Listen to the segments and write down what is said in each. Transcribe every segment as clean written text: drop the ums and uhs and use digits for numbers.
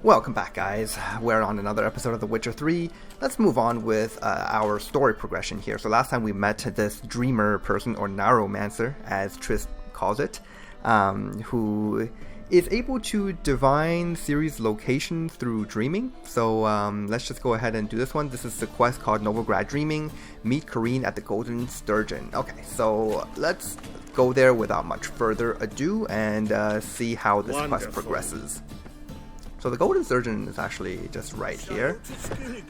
Welcome back, guys. We're on another episode of The Witcher 3. Let's move on with our story progression here. So last time we met this dreamer person, or Oneiromancer, as Triss calls it, who is able to divine Ciri's location through dreaming. So let's just go ahead and do this one. This is the quest called Novigrad Dreaming. Meet Corrine at the Golden Sturgeon. Okay, so let's go there without much further ado and see how this quest progresses. So the Golden Sturgeon is actually just right here.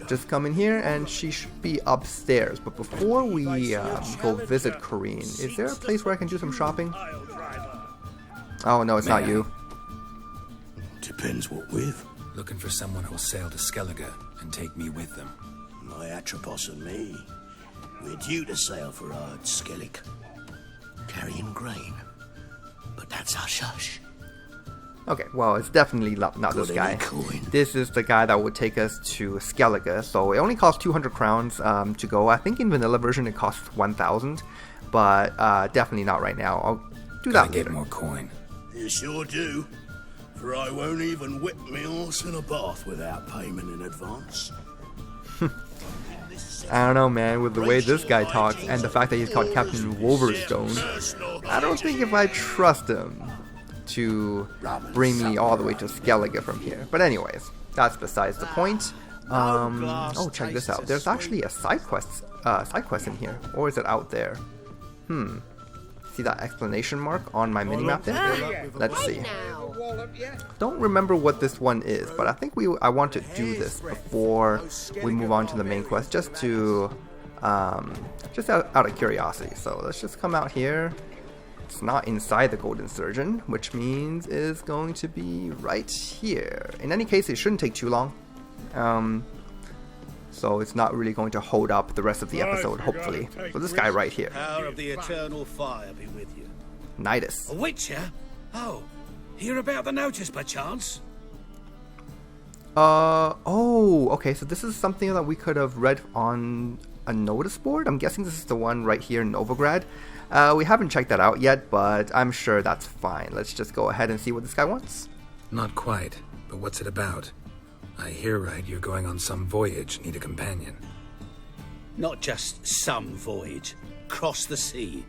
Just come in here and she should be upstairs. But before we go visit Corrine, is there a place where I can do some shopping? Oh no, it's not you. Depends what with. Looking for someone who'll sail to Skellige and take me with them. My Atropos and me. We're due to sail for Skellige. Carrying grain. But that's hush-hush. Okay, well, it's definitely not this guy. This is the guy that would take us to Skellige. So it only costs 200 crowns to go. I think in vanilla version it costs 1,000, but definitely not right now. I'll do that later. Get more coin. You sure do. For I won't even whip me horse in a bath without payment in advance. I don't know, man, with the way this guy talks and the fact that he's called Captain Wolverstone, I don't think if I trust him to bring me all the way to Skellige from here. But anyways, that's besides the point. Oh, check this out. There's actually a side quest in here. Or is it out there? See that exclamation mark on my minimap there? Let's see. Don't remember what this one is, but I think I want to do this before we move on to the main quest, just out of curiosity. So let's just come out here. It's not inside the Golden Sturgeon, which means it's going to be right here. In any case, it shouldn't take too long. So it's not really going to hold up the rest of the episode, hopefully. So this guy right here. Power of the eternal fire be with you. Nidus. A witcher? Oh, hear about the notice by chance? Oh, okay, so this is something that we could have read on a notice board. I'm guessing this is the one right here in Novigrad. We haven't checked that out yet, but I'm sure that's fine. Let's just go ahead and see what this guy wants. Not quite, but what's it about? I hear right, you're going on some voyage, need a companion. Not just some voyage. Cross the sea.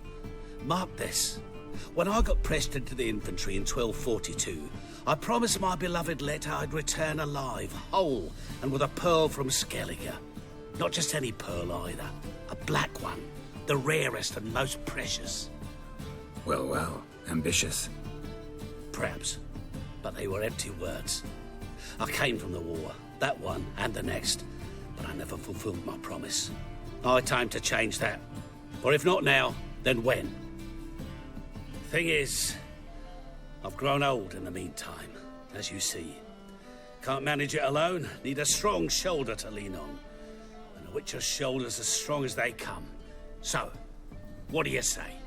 Mark this. When I got pressed into the infantry in 1242, I promised my beloved Letta I'd return alive, whole, and with a pearl from Skellige. Not just any pearl either. A black one. The rarest and most precious. Well, ambitious. Perhaps. But they were empty words. I came from the war, that one and the next, but I never fulfilled my promise. High time to change that. Or if not now, then when? Thing is, I've grown old in the meantime, as you see. Can't manage it alone, need a strong shoulder to lean on. And a witcher's shoulder's as strong as they come. So, what do you say?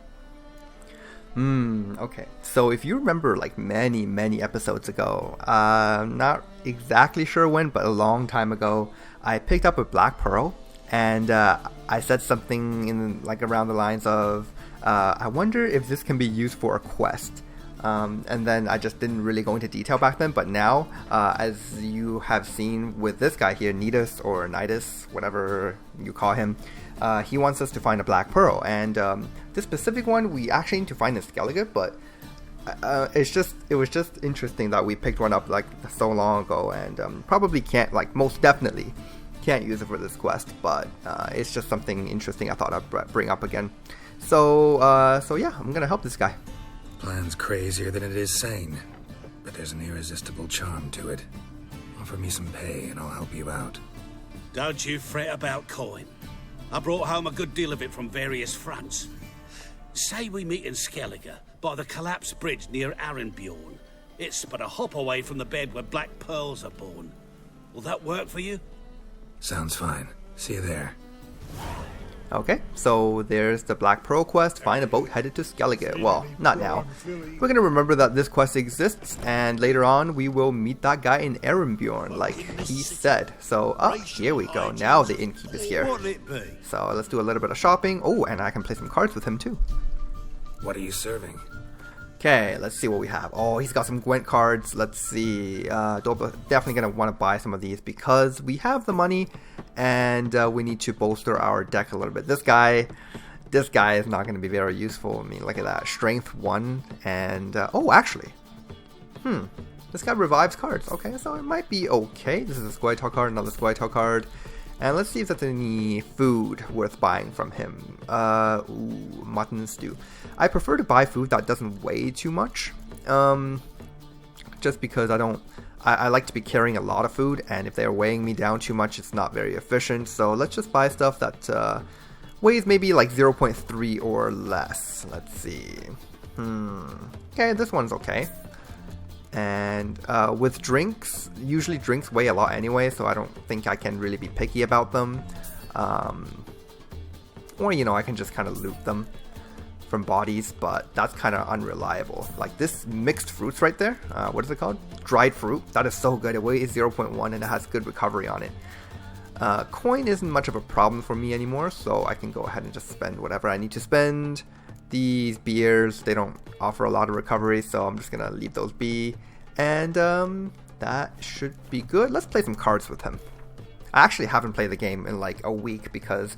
Okay. So if you remember, like many episodes ago, not exactly sure when, but a long time ago, I picked up a black pearl, and I said something in around the lines of, I wonder if this can be used for a quest. And then I just didn't really go into detail back then, but now, as you have seen with this guy here, Nidus or Nidus, whatever you call him, he wants us to find a black pearl, and this specific one we actually need to find in Skellige, but it was just interesting that we picked one up so long ago, and probably can't, most definitely can't use it for this quest, but it's just something interesting I thought I'd bring up again. So yeah, I'm gonna help this guy. Plan's crazier than it is sane, but there's an irresistible charm to it. Offer me some pay and I'll help you out. Don't you fret about coin. I brought home a good deal of it from various fronts. Say we meet in Skellige, by the collapsed bridge near Arenbjorn. It's but a hop away from the bed where black pearls are born. Will that work for you? Sounds fine. See you there. Okay, so there's the Black Pearl quest, find a boat headed to Skellige. Well, not now. We're gonna remember that this quest exists, and later on we will meet that guy in Arenbjorn, like he said. So, here we go. Now the innkeep is here. So let's do a little bit of shopping. Oh, and I can play some cards with him too. What are you serving? Okay, let's see what we have. Oh, he's got some Gwent cards. Let's see. Definitely going to want to buy some of these because we have the money and we need to bolster our deck a little bit. This guy is not going to be very useful. I mean, look at that. Strength 1 and... oh, actually. This guy revives cards. Okay, so it might be okay. This is a Squirtle card, another Squirtle card. And let's see if there's any food worth buying from him. Ooh, mutton stew. I prefer to buy food that doesn't weigh too much. Just because I like to be carrying a lot of food, and if they're weighing me down too much, it's not very efficient. So let's just buy stuff that weighs maybe like 0.3 or less. Let's see. Okay, this one's okay. And with drinks, usually drinks weigh a lot anyway, so I don't think I can really be picky about them. Or, you know, I can just kind of loot them from bodies, but that's kind of unreliable. Like this mixed fruits right there, what is it called? Dried fruit. That is so good. It weighs 0.1 and it has good recovery on it. Coin isn't much of a problem for me anymore, so I can go ahead and just spend whatever I need to spend. These beers, they don't offer a lot of recovery, so I'm just gonna leave those be. And that should be good. Let's play some cards with him. I actually haven't played the game in like a week because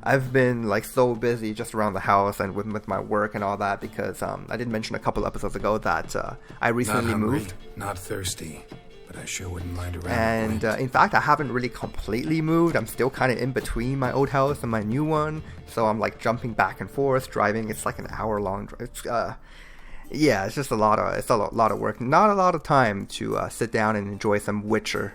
I've been like so busy just around the house and with my work and all that, because I did mention a couple episodes ago that I recently moved. Not thirsty, but I sure wouldn't mind around. And in fact, I haven't really completely moved. I'm still kind of in between my old house and my new one, so I'm like jumping back and forth, driving. It's like an hour-long drive. It's yeah, it's just a lot of work. Not a lot of time to sit down and enjoy some Witcher.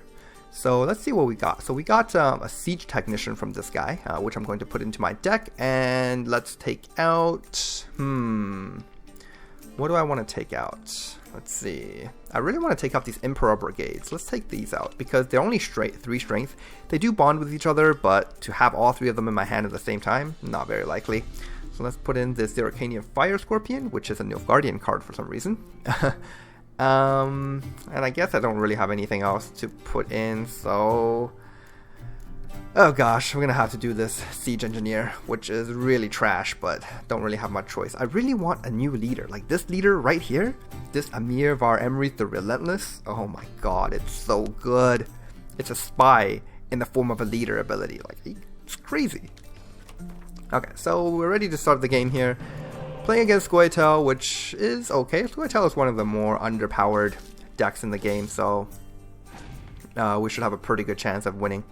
So let's see what we got. So we got a siege technician from this guy, which I'm going to put into my deck. And let's take out... what do I want to take out? Let's see. I really want to take out these Emperor Brigades. Let's take these out because they're only 3 strength. They do bond with each other, but to have all 3 of them in my hand at the same time, not very likely. So let's put in this Zeracanian Fire Scorpion, which is a Nilfgaardian card for some reason. And I guess I don't really have anything else to put in, so... oh gosh, we're gonna have to do this Siege Engineer, which is really trash, but don't really have much choice. I really want a new leader. Like this leader right here, this Amir Var Emrith the Relentless. Oh my god, it's so good. It's a spy in the form of a leader ability. Like, it's crazy. Okay, so we're ready to start the game here. Playing against Squirtle, which is okay. Squirtle is one of the more underpowered decks in the game, so we should have a pretty good chance of winning.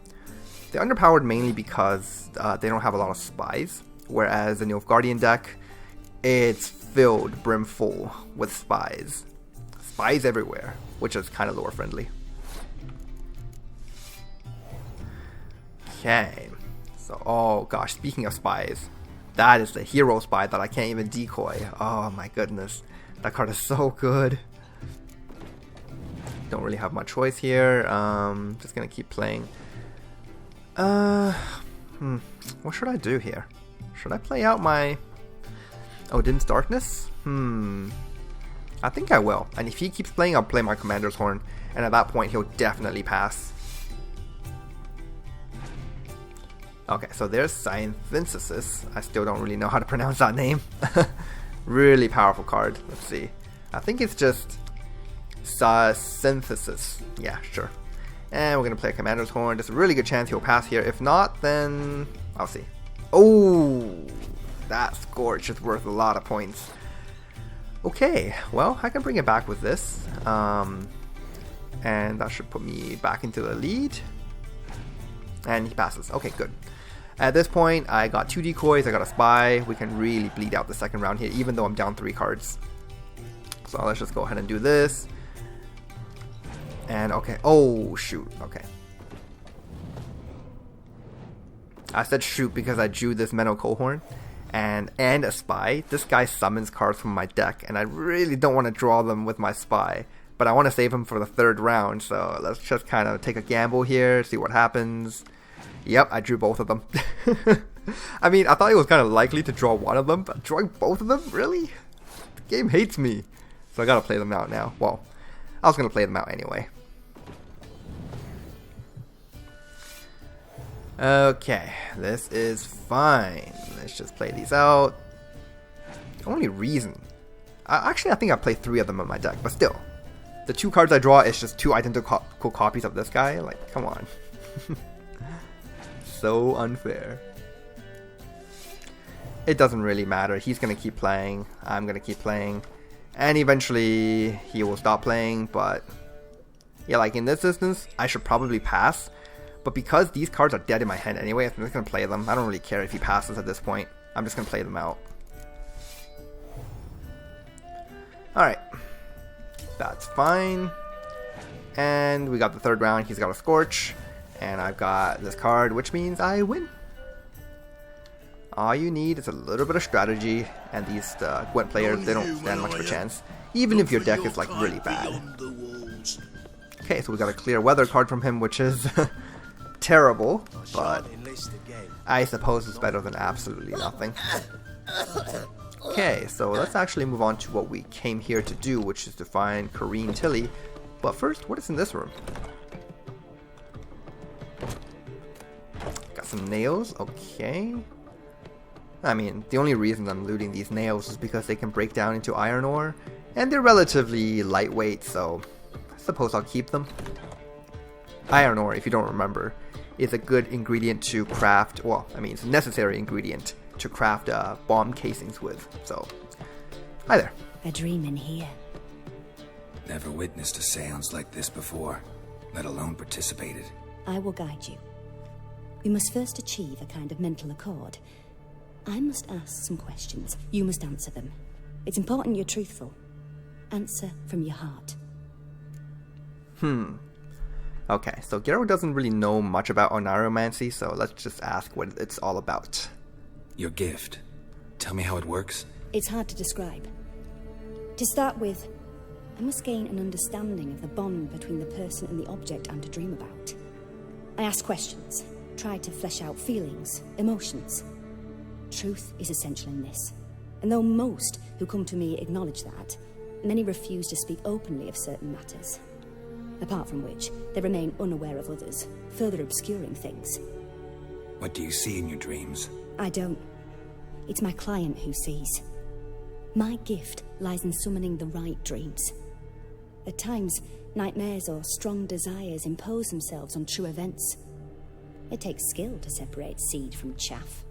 They're underpowered mainly because they don't have a lot of spies, whereas the Nilfgaardian deck, it's filled brimful with spies. Spies everywhere, which is kind of lore friendly. Okay, so oh gosh, speaking of spies, that is the hero spy that I can't even decoy. Oh my goodness, that card is so good. Don't really have much choice here. Just gonna keep playing. What should I do here? Should I play out my Odin's Darkness? I think I will. And if he keeps playing, I'll play my Commander's Horn. And at that point, he'll definitely pass. Okay, so there's Synthesis. I still don't really know how to pronounce that name. Really powerful card. Let's see. I think it's just Synthesis. Yeah, sure. And we're going to play a Commander's Horn. There's a really good chance he'll pass here. If not, then I'll see. Oh, that Scorch is worth a lot of points. Okay, well, I can bring it back with this. And that should put me back into the lead. And he passes. Okay, good. At this point, I got 2 decoys. I got a spy. We can really bleed out the second round here, even though I'm down 3 cards. So let's just go ahead and do this. And okay, oh shoot, okay. I said shoot because I drew this Menno Cohorn and a spy. This guy summons cards from my deck, and I really don't want to draw them with my spy, but I want to save him for the 3rd round, so let's just kind of take a gamble here, see what happens. Yep, I drew both of them. I mean, I thought it was kind of likely to draw one of them, but drawing both of them? Really? The game hates me. So I gotta play them out now. Well, I was gonna play them out anyway. Okay, this is fine. Let's just play these out. The only reason Actually, I think I played 3 of them on my deck, but still. The 2 cards I draw is just 2 identical copies of this guy. Like, come on. So unfair. It doesn't really matter. He's going to keep playing. I'm going to keep playing. And eventually, he will stop playing, but... yeah, like in this instance, I should probably pass. But because these cards are dead in my hand anyway, I'm just going to play them. I don't really care if he passes at this point. I'm just going to play them out. Alright. That's fine. And we got the 3rd round. He's got a Scorch. And I've got this card, which means I win. All you need is a little bit of strategy. And these Gwent players, they don't stand much of a chance. Even if your deck is like really bad. Okay, so we got a clear weather card from him, which is terrible, but I suppose it's better than absolutely nothing. Okay, so let's actually move on to what we came here to do, which is to find Corrine Tilly. But first, what is in this room? Got some nails, okay. I mean, the only reason I'm looting these nails is because they can break down into iron ore, and they're relatively lightweight, so I suppose I'll keep them. Iron ore, if you don't remember, is a good ingredient to craft, well, I mean, it's a necessary ingredient to craft bomb casings with, so, hi there. A dream in here. Never witnessed a seance like this before, let alone participated. I will guide you. We must first achieve a kind of mental accord. I must ask some questions. You must answer them. It's important you're truthful. Answer from your heart. Okay, so Gero doesn't really know much about Oneiromancy, so let's just ask what it's all about. Your gift. Tell me how it works. It's hard to describe. To start with, I must gain an understanding of the bond between the person and the object I'm to dream about. I ask questions, try to flesh out feelings, emotions. Truth is essential in this. And though most who come to me acknowledge that, many refuse to speak openly of certain matters. Apart from which, they remain unaware of others, further obscuring things. What do you see in your dreams? I don't. It's my client who sees. My gift lies in summoning the right dreams. At times, nightmares or strong desires impose themselves on true events. It takes skill to separate seed from chaff.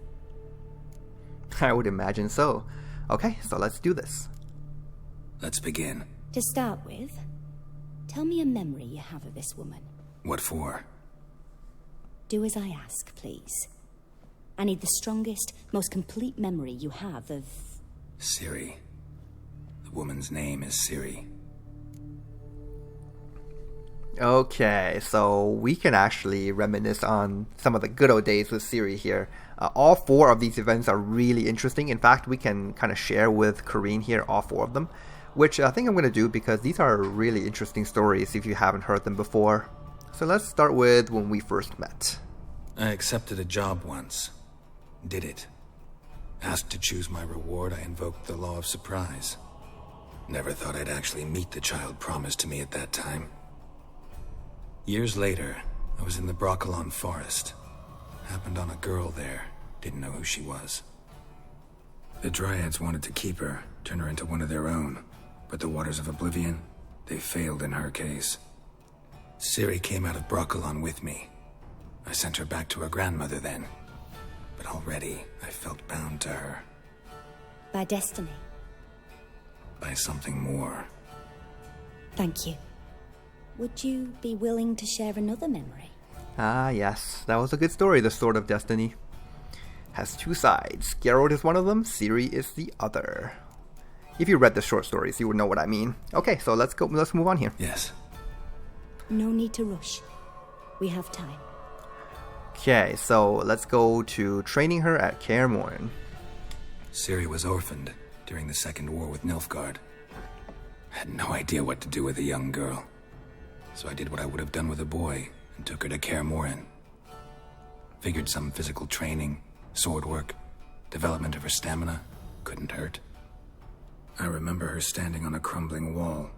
I would imagine so. Okay, so let's do this. Let's begin. To start with, tell me a memory you have of this woman. What for? Do as I ask, please. I need the strongest, most complete memory you have of... Ciri. The woman's name is Ciri. Okay, so we can actually reminisce on some of the good old days with Ciri here. All 4 of these events are really interesting. In fact, we can kind of share with Corrine here all 4 of them, which I think I'm going to do because these are really interesting stories if you haven't heard them before. So let's start with when we first met. I accepted a job once. Did it. Asked to choose my reward, I invoked the law of surprise. Never thought I'd actually meet the child promised to me at that time. Years later, I was in the Broccolon forest. Happened on a girl there. Didn't know who she was. The Dryads wanted to keep her, turn her into one of their own. But the Waters of Oblivion, they failed in her case. Ciri came out of Broccolon with me. I sent her back to her grandmother then. But already, I felt bound to her. By destiny. By something more. Thank you. Would you be willing to share another memory? Ah, yes, that was a good story, the Sword of Destiny. Has 2 sides. Geralt is one of them, Ciri is the other. If you read the short stories, you would know what I mean. Okay, so let's move on here. Yes. No need to rush. We have time. Okay, so let's go to training her at Kaer Morhen. Ciri was orphaned during the Second War with Nilfgaard. Had no idea what to do with a young girl. So I did what I would have done with a boy and took her to Kaer Morhen. Figured some physical training, sword work, development of her stamina couldn't hurt. I remember her standing on a crumbling wall.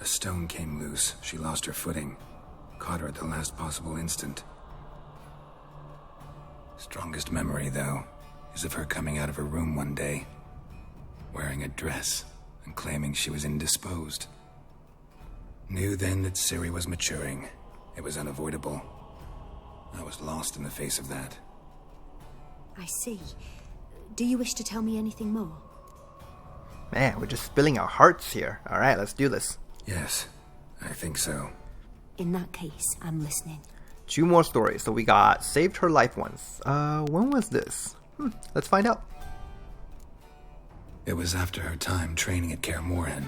A stone came loose, she lost her footing. Caught her at the last possible instant. Strongest memory, though, is of her coming out of her room one day, wearing a dress and claiming she was indisposed. Knew then that Ciri was maturing. It was unavoidable. I was lost in the face of that. I see. Do you wish to tell me anything more? Man, we're just spilling our hearts here. Alright, let's do this. Yes, I think so. In that case, I'm listening. 2 more stories. So we got Saved Her Life once. When was this? Let's find out. It was after her time training at Kaer Morhen.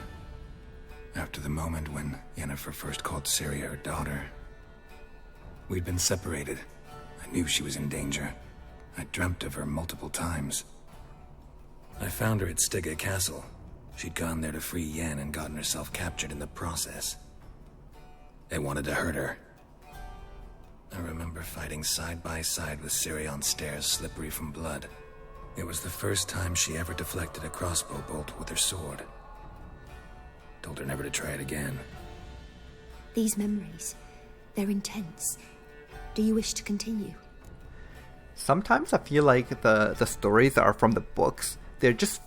After the moment when Yennefer first called Ciri her daughter. We'd been separated. I knew she was in danger. I dreamt of her multiple times. I found her at Stygga Castle. She'd gone there to free Yen and gotten herself captured in the process. They wanted to hurt her. I remember fighting side by side with Ciri on stairs slippery from blood. It was the first time she ever deflected a crossbow bolt with her sword. Told her never to try it again. These memories, they're intense. Do you wish to continue? Sometimes I feel like the stories that are from the books, they're just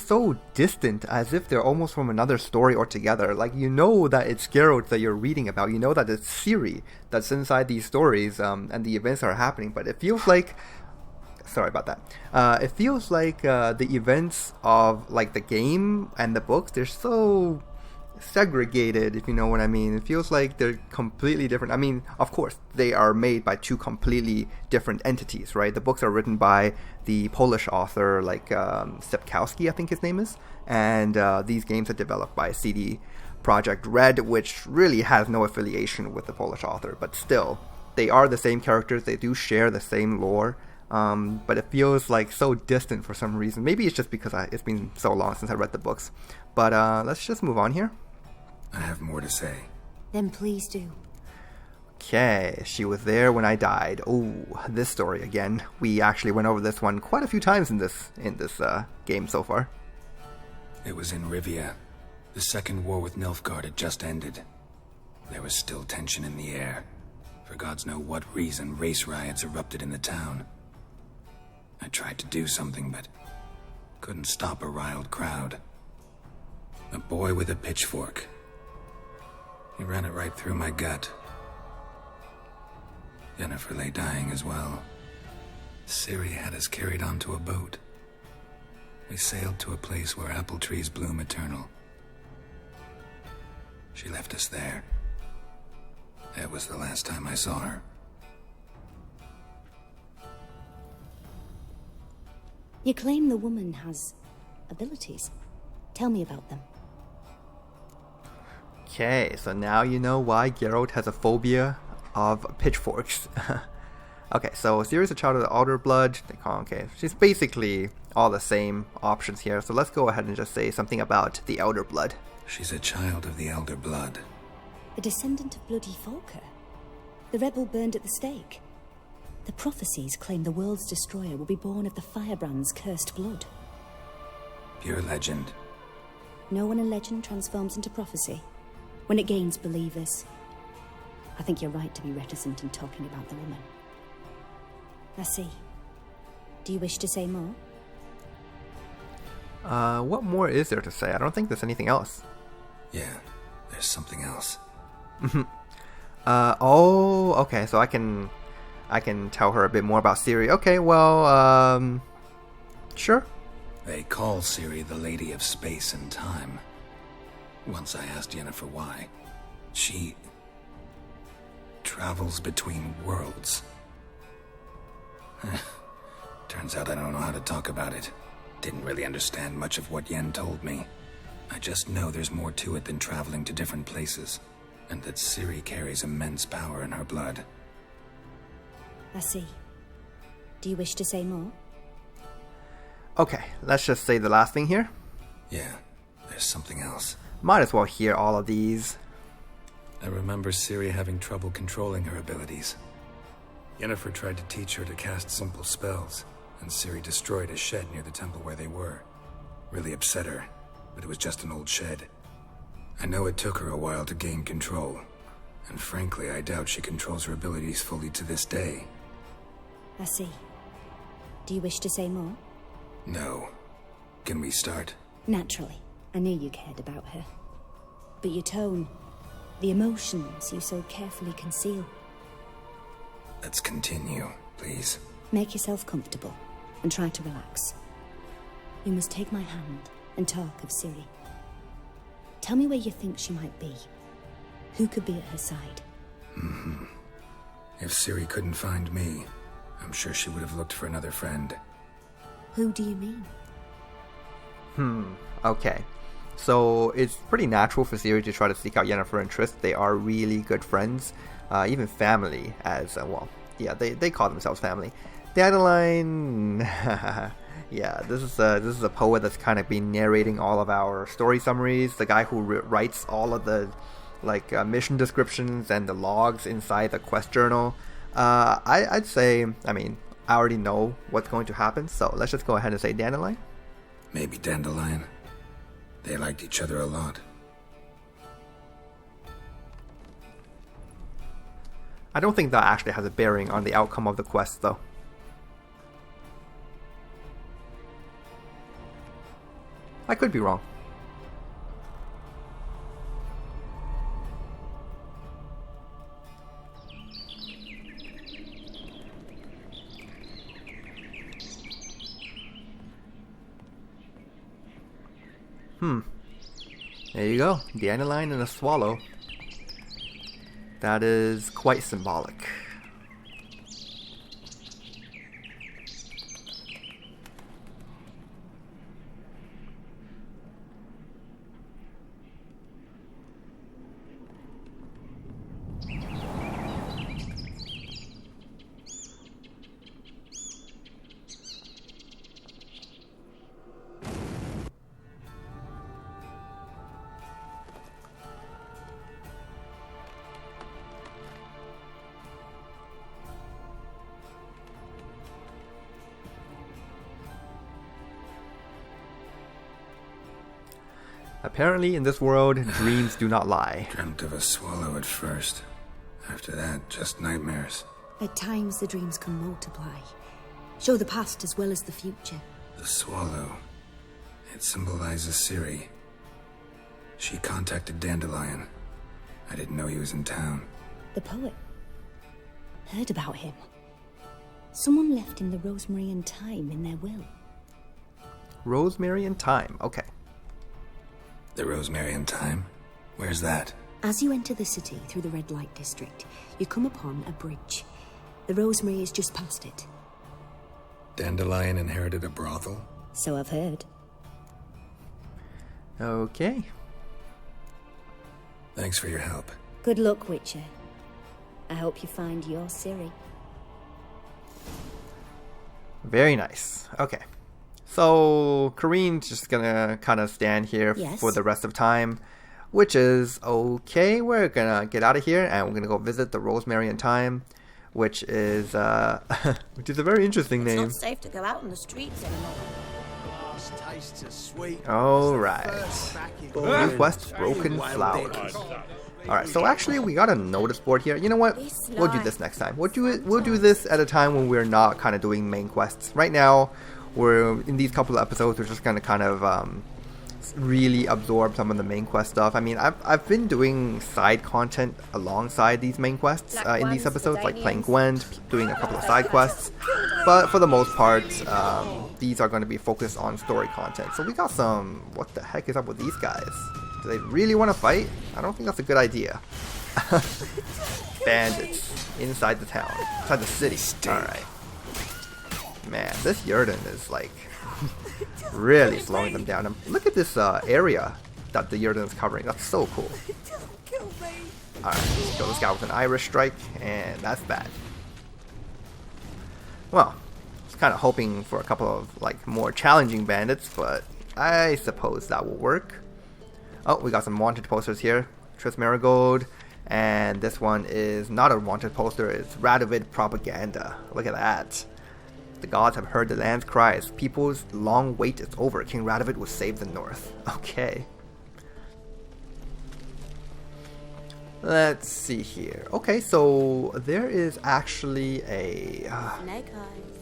so distant, as if they're almost from another story altogether. Like, you know that it's Geralt that you're reading about. You know that it's Ciri that's inside these stories, and the events are happening. But it feels like... Sorry about that. It feels like the events of, like, the game and the books, they're so segregated, if you know what I mean. It feels like they're completely different. I mean, of course, they are made by 2 completely different entities, right? The books are written by the Polish author, like Sepkowski, I think his name is, and these games are developed by CD Projekt Red, which really has no affiliation with the Polish author, but still, they are the same characters, they do share the same lore, but it feels like so distant for some reason. Maybe it's just because it's been so long since I read the books. But let's just move on here. I have more to say. Then please do. Okay, she was there when I died. Oh, this story again. We actually went over this one quite a few times in this game so far. It was in Rivia. The second war with Nilfgaard had just ended. There was still tension in the air. For gods know what reason, race riots erupted in the town. I tried to do something, but couldn't stop a riled crowd. A boy with a pitchfork. He ran it right through my gut. Yennefer lay dying as well. Ciri had us carried onto a boat. We sailed to a place where apple trees bloom eternal. She left us there. That was the last time I saw her. You claim the woman has abilities. Tell me about them. Okay, so now you know why Geralt has a phobia of pitchforks. Okay, so Ciri's a child of the Elder Blood. Okay, she's basically all the same options here. So let's go ahead and just say something about the Elder Blood. She's a child of the Elder Blood. A descendant of bloody Volker. The rebel burned at the stake. The prophecies claim the world's destroyer will be born of the firebrand's cursed blood. Pure legend. No one in legend transforms into prophecy. When it gains believers. I think you're right to be reticent in talking about the woman. I see. Do you wish to say more? What more is there to say? I don't think there's anything else. Yeah, there's something else. Oh, okay, so I can tell her a bit more about Ciri. Okay, well, sure. They call Ciri the Lady of Space and Time. Once I asked Yennefer why. She travels between worlds. Turns out I don't know how to talk about it. Didn't really understand much of what Yen told me. I just know there's more to it than traveling to different places, and that Ciri carries immense power in her blood. I see. Do you wish to say more? Okay, let's just say the last thing here. Yeah, there's something else. Might as well hear all of these. I remember Ciri having trouble controlling her abilities. Yennefer tried to teach her to cast simple spells, and Ciri destroyed a shed near the temple where they were. Really upset her, but it was just an old shed. I know it took her a while to gain control, and frankly, I doubt she controls her abilities fully to this day. I see. Do you wish to say more? No. Can we start? Naturally. I knew you cared about her. But your tone, the emotions you so carefully conceal. Let's continue, please. Make yourself comfortable and try to relax. You must take my hand and talk of Ciri. Tell me where you think she might be. Who could be at her side? If Ciri couldn't find me, I'm sure she would have looked for another friend. Who do you mean? Okay. So it's pretty natural for Ciri to try to seek out Yennefer and Triss. They are really good friends, even family. As well, yeah, they call themselves family. Dandelion, yeah, this is a poet that's kind of been narrating all of our story summaries. The guy who writes all of the mission descriptions and the logs inside the quest journal. I'd say, I mean, I already know what's going to happen, so let's just go ahead and say Dandelion. Maybe Dandelion. They liked each other a lot. I don't think that actually has a bearing on the outcome of the quest, though. I could be wrong. There you go. Dandelion and a swallow. That is quite symbolic. Apparently, in this world, dreams do not lie. Dreamt of a swallow at first. After that, just nightmares. At times, the dreams can multiply. Show the past as well as the future. The swallow. It symbolizes Ciri. She contacted Dandelion. I didn't know he was in town. The poet. Heard about him. Someone left him the Rosemary and Thyme in their will. Rosemary and Thyme, okay. The Rosemary and Thyme? Where's that? As you enter the city through the red light district, you come upon a bridge. The Rosemary is just past it. Dandelion inherited a brothel? So I've heard. Okay. Thanks for your help. Good luck, Witcher. I hope you find your Ciri. Very nice. Okay. So, Corrine's just gonna kind of stand here for the rest of time, which is okay. We're gonna get out of here and we're gonna go visit the Rosemary and Thyme, which is a very interesting name. It's not safe to go out on the streets anymore. Alright. New quest, Broken Flowers. Alright, so actually we got a notice board here. You know what? We'll do this next time. We'll do this at a time when we're not kind of doing main quests. Right now, we're in these couple of episodes, we're just gonna kind of really absorb some of the main quest stuff. I mean, I've been doing side content alongside these main quests in these episodes, like playing Gwent, doing a couple of side quests. But for the most part, these are going to be focused on story content. So we got some... What the heck is up with these guys? Do they really want to fight? I don't think that's a good idea. Bandits inside the town, inside the city. Alright. Man, this Yurden is like really slowing them down. And look at this area that the Yurden is covering. That's so cool. Alright, let's kill this guy with an Irish strike, and that's bad. Well, I was kind of hoping for a couple of like more challenging bandits, but I suppose that will work. Oh, we got some wanted posters here. Triss Marigold, and this one is not a wanted poster. It's Radovid propaganda. Look at that. The gods have heard the land's cries. People's long wait is over. King Radovid will save the north. Okay. Let's see here. Okay, so there is actually a... Snake eyes.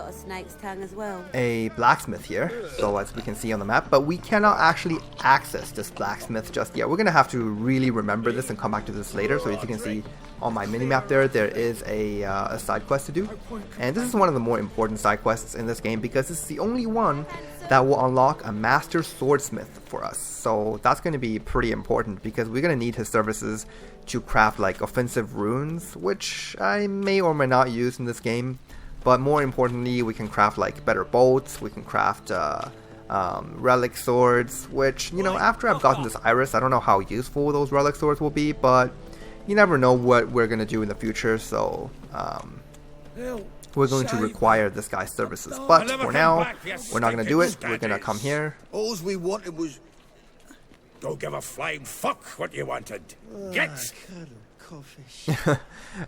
got a snake's tongue as well. a blacksmith here, so as we can see on the map, but we cannot actually access this blacksmith just yet. We're going to have to really remember this and come back to this later. So as you can see on my minimap there is a side quest to do, and this is one of the more important side quests in this game because it's the only one that will unlock a master swordsmith for us. So that's going to be pretty important because we're going to need his services to craft like offensive runes, which I may or may not use in this game. But more importantly, we can craft like better bolts, we can craft relic swords, which, you know, after I've gotten this iris, I don't know how useful those relic swords will be, but you never know what we're going to do in the future, so we're going to require this guy's services. But for now, we're not going to do it. We're going to come here. All we wanted was... Don't give a flying fuck what you wanted. Get!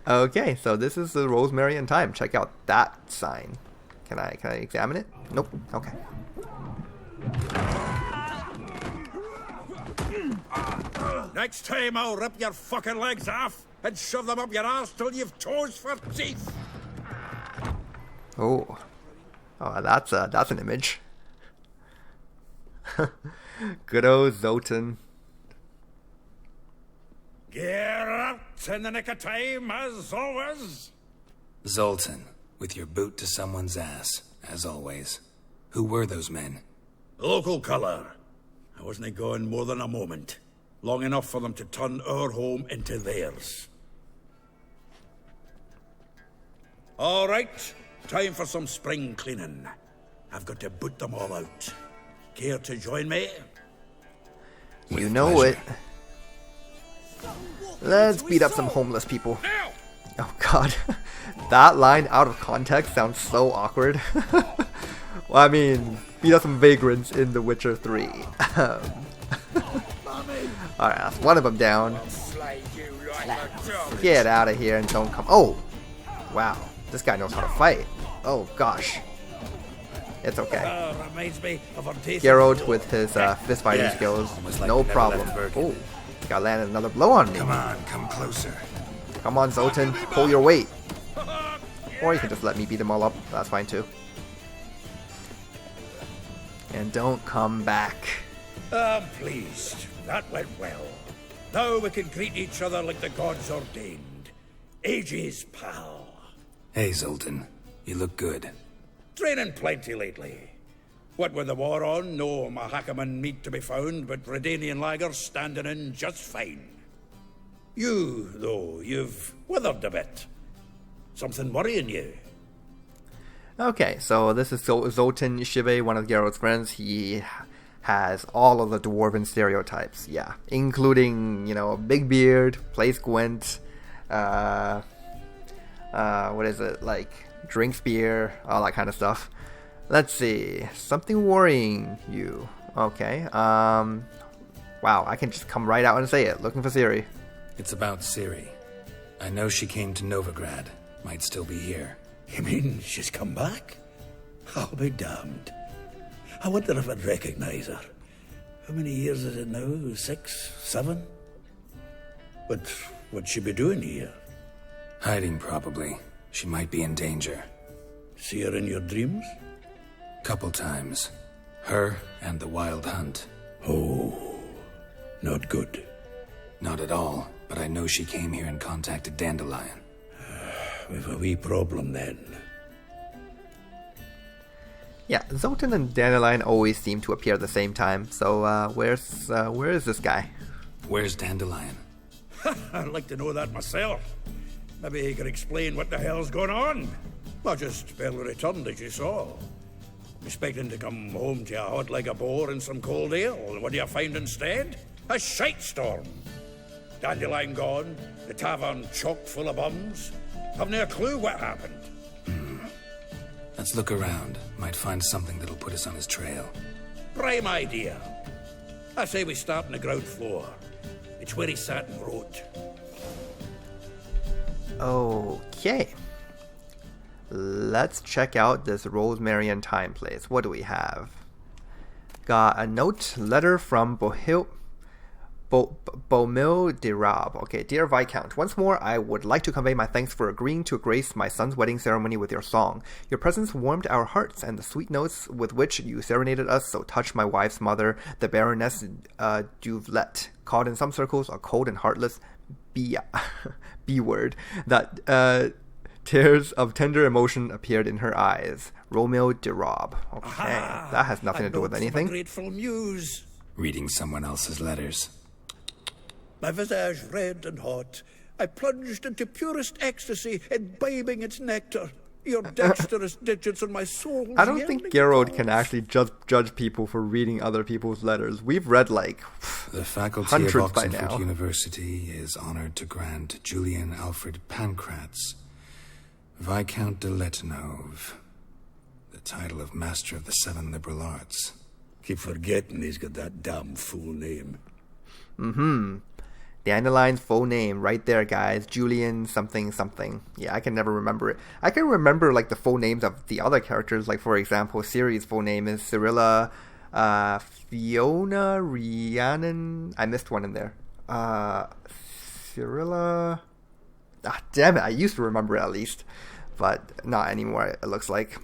Okay, so this is the Rosemary and Thyme. Check out that sign. Can I examine it? Nope. Okay. Next time I'll rip your fucking legs off and shove them up your ass till you've toes for teeth. Oh, that's an image. Good old Zoltan. Get out in the nick of time, as always. Zoltan, with your boot to someone's ass, as always. Who were those men? Local colour. I wasn't gone more than a moment. Long enough for them to turn our home into theirs. All right, time for some spring cleaning. I've got to boot them all out. Care to join me? You know it. Let's beat up some homeless people. Oh god. That line out of context sounds so awkward. Well, I mean, beat up some vagrants in The Witcher 3. Alright, that's one of them down. Get out of here and don't come. Oh! Wow. This guy knows how to fight. Oh gosh. It's okay. Reminds me of our days Geralt with his fist fighting skills. No problem. Oh, got landed another blow on me. Come on, come closer. Come on, Zoltan. Pull your weight. Or you can just let me beat them all up. That's fine too. And don't come back. I'm pleased. That went well. Now we can greet each other like the gods ordained. Ages, pal. Hey, Zoltan. You look good. Training plenty lately. What with the war on, no Mahakaman meat to be found, but Redanian lagers standing in just fine. You, though, you've withered a bit. Something worrying you? Okay, so this is Zoltan Shive, one of Geralt's friends. He has all of the dwarven stereotypes, yeah, including, you know, big beard, plays Gwent, what is it, like, drinks beer, all that kind of stuff. Let's see, something worrying you. Okay, wow, I can just come right out and say it. Looking for Ciri. It's about Ciri. I know she came to Novigrad. Might still be here. You mean she's come back? I'll be damned. I wonder if I'd recognize her. How many years is it now? 6, 7? But what'd she be doing here? Hiding, probably. She might be in danger. See her in your dreams? Couple times. Her and the Wild Hunt. Oh, not good. Not at all, but I know she came here and contacted Dandelion. We've a wee problem then. Yeah, Zoltan and Dandelion always seem to appear at the same time, so where is this guy? Where's Dandelion? I'd like to know that myself. Maybe he could explain what the hell's going on. I just barely returned, as you saw. Expecting to come home to you hot like a boar and some cold ale, and what do you find instead? A shite storm. Dandelion gone, the tavern chock full of bums. Haven't a clue what happened. Let's look around. Might find something that'll put us on his trail. Prime idea. I say we start on the ground floor. It's where he sat and wrote. Okay. Let's check out this Rosemary and Thyme place. What do we have? Got a note, letter from Beaumil de Rab. Okay, dear Viscount, once more I would like to convey my thanks for agreeing to grace my son's wedding ceremony with your song. Your presence warmed our hearts, and the sweet notes with which you serenaded us so touched my wife's mother, the Baroness Duvelet, called in some circles a cold and heartless B word that tears of tender emotion appeared in her eyes. Romeo de Rob. Okay, Aha! that has nothing to do with A anything. grateful muse. Reading someone else's letters. My visage red and hot, I plunged into purest ecstasy, imbibing its nectar. Your dexterous digits on my soul. I don't think Geralt can actually judge people for reading other people's letters. We've read like The faculty of hundreds by Oxenford now. University is honored to grant Julian Alfred Pancratz, Viscount de Letenove, the title of Master of the Seven Liberal Arts. Keep forgetting he's got that damn full name. Dandelion's full name right there, guys. Julian something something. Yeah, I can never remember it. I can remember like the full names of the other characters. Like for example, Ciri's full name is Cyrilla Fiona Rhiannon. I missed one in there. Cyrilla. Ah, damn it! I used to remember it at least, but not anymore. It looks like.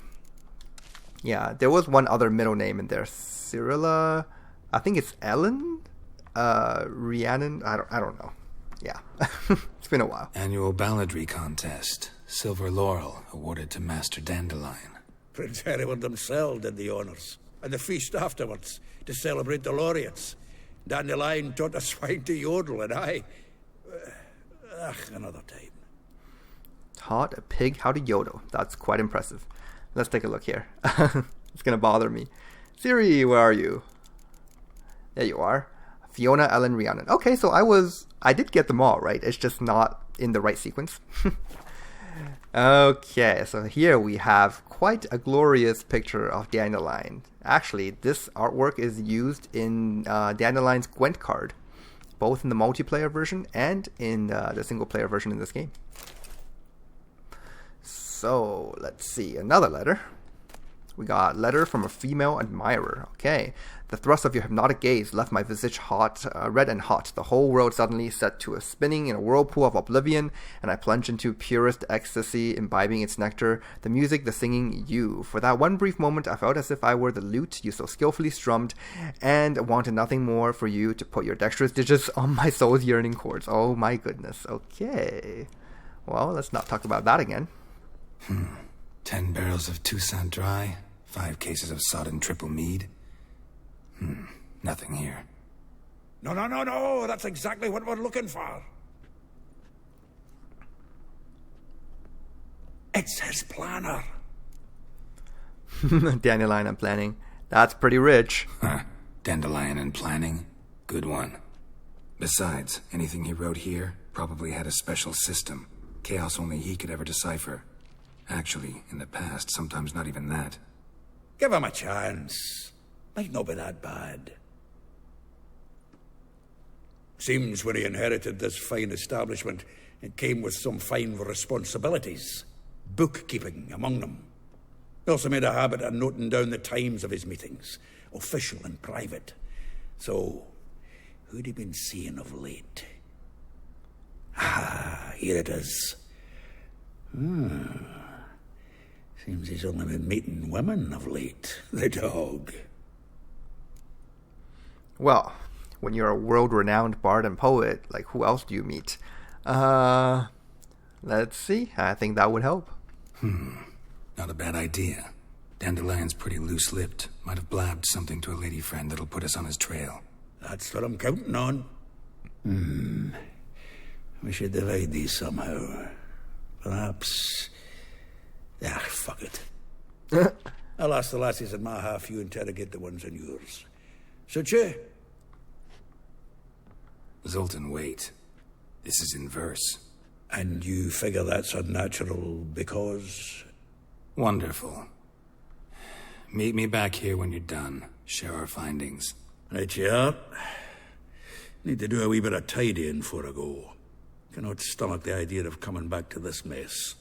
Yeah, there was one other middle name in there. Cyrilla. I think it's Ellen. Rhiannon, I don't know. Yeah, it's been a while. Annual balladry contest. Silver Laurel awarded to Master Dandelion. Prince Hereward himself did the honours, and the feast afterwards to celebrate the laureates. Dandelion taught the swine to yodel, and I... another time. Taught a pig how to yodel. That's quite impressive. Let's take a look here. It's gonna bother me. Ciri, where are you? There you are. Fiona Ellen Rhiannon. Okay, so I did get them all, right? It's just not in the right sequence. Okay, so here we have quite a glorious picture of Dandelion. Actually, this artwork is used in Dandelion's Gwent card, both in the multiplayer version and in the single player version in this game. So, let's see, another letter. We got a letter from a female admirer. Okay. The thrust of your hypnotic gaze left my visage hot, red and hot. The whole world suddenly set to a spinning in a whirlpool of oblivion, and I plunged into purest ecstasy, imbibing its nectar. The music, the singing, you. For that one brief moment, I felt as if I were the lute you so skillfully strummed, and wanted nothing more for you to put your dexterous digits on my soul's yearning chords. Oh my goodness. Okay. Well, let's not talk about that again. 10 barrels of Toussaint Dry, 5 cases of sodden triple mead. Nothing here. No, that's exactly what we're looking for. It's his planner. Dandelion and planning. That's pretty rich. Dandelion and planning. Good one. Besides, anything he wrote here probably had a special system. Chaos only he could ever decipher. Actually, in the past, sometimes not even that. Give him a chance. Might not be that bad. Seems when he inherited this fine establishment, it came with some fine responsibilities. Bookkeeping among them. He also made a habit of noting down the times of his meetings, official and private. So, who'd he been seeing of late? Ah, here it is. Seems he's only been meeting women of late, the dog. Well, when you're a world-renowned bard and poet, like, who else do you meet? Let's see. I think that would help. Not a bad idea. Dandelion's pretty loose-lipped. Might have blabbed something to a lady friend that'll put us on his trail. That's what I'm counting on. We should divide these somehow. Perhaps... fuck it. I'll ask the lassies in my half, you interrogate the ones in yours. Suit you? Zoltan, wait. This is in verse. And you figure that's unnatural because... Wonderful. Meet me back here when you're done. Share our findings. Right you are. Need to do a wee bit of tidying before I go. Cannot stomach the idea of coming back to this mess.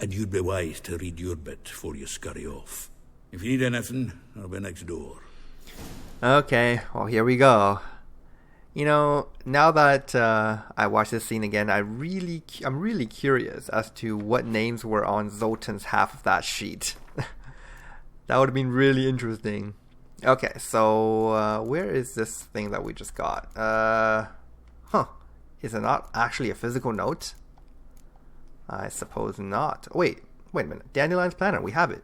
And you'd be wise to read your bit before you scurry off. If you need anything, I'll be next door. Okay, well, here we go. You know, now that I watched this scene again, I'm really curious as to what names were on Zoltan's half of that sheet. That would have been really interesting. Okay, so where is this thing that we just got? Is it not actually a physical note? I suppose not. Wait a minute. Dandelion's planner, we have it.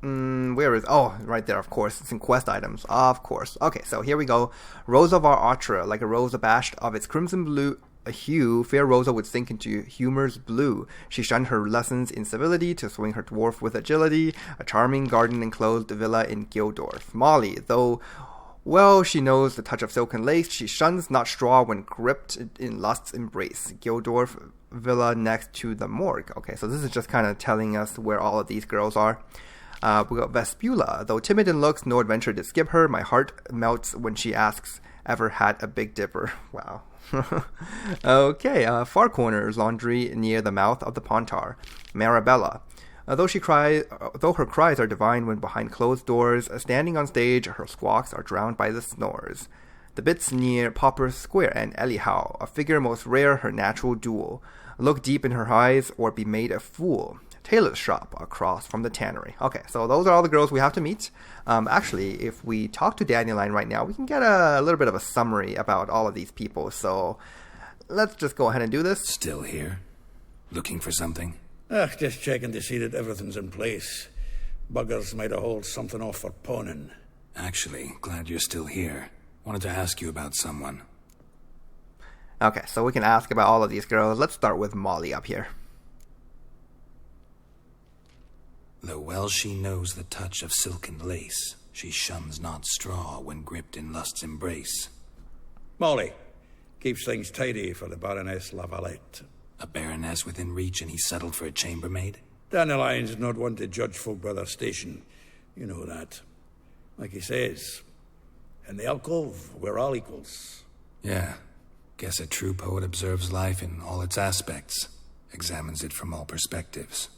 Where is... Oh, right there, of course. It's in quest items. Of course. Okay, so here we go. Rosa of our Artra, like a rose abashed of its crimson blue hue, fair Rosa would sink into humor's blue. She shunned her lessons in civility to swing her dwarf with agility, a charming garden-enclosed villa in Gildorf. Molly, though... Well, she knows the touch of silk and lace. She shuns not straw when gripped in lust's embrace. Gildorf villa next to the morgue. Okay, so this is just kind of telling us where all of these girls are. We got Vespula. Though timid in looks, no adventure to skip her. My heart melts when she asks, ever had a Big Dipper? Wow. Okay, Far Corners laundry near the mouth of the Pontar. Marabella. Though her cries are divine when behind closed doors, standing on stage, her squawks are drowned by the snores. The bits near Popper's Square and Elihow, a figure most rare, her natural duel. Look deep in her eyes, or be made a fool. Tailor's shop across from the tannery. Okay, so those are all the girls we have to meet. Actually, if we talk to Dandelion right now, we can get a little bit of a summary about all of these people. So let's just go ahead and do this. Still here? Looking for something? Just checking to see that everything's in place. Buggers might have hauled something off for pawning. Actually, glad you're still here. Wanted to ask you about someone. Okay, so we can ask about all of these girls. Let's start with Molly up here. Though well she knows the touch of silken lace, she shuns not straw when gripped in lust's embrace. Molly, keeps things tidy for the Baroness Lavalette. A baroness within reach and he settled for a chambermaid? Dandelion's not one to judge folk by their station. You know that. Like he says, in the alcove, we're all equals. Yeah. Guess a true poet observes life in all its aspects, examines it from all perspectives.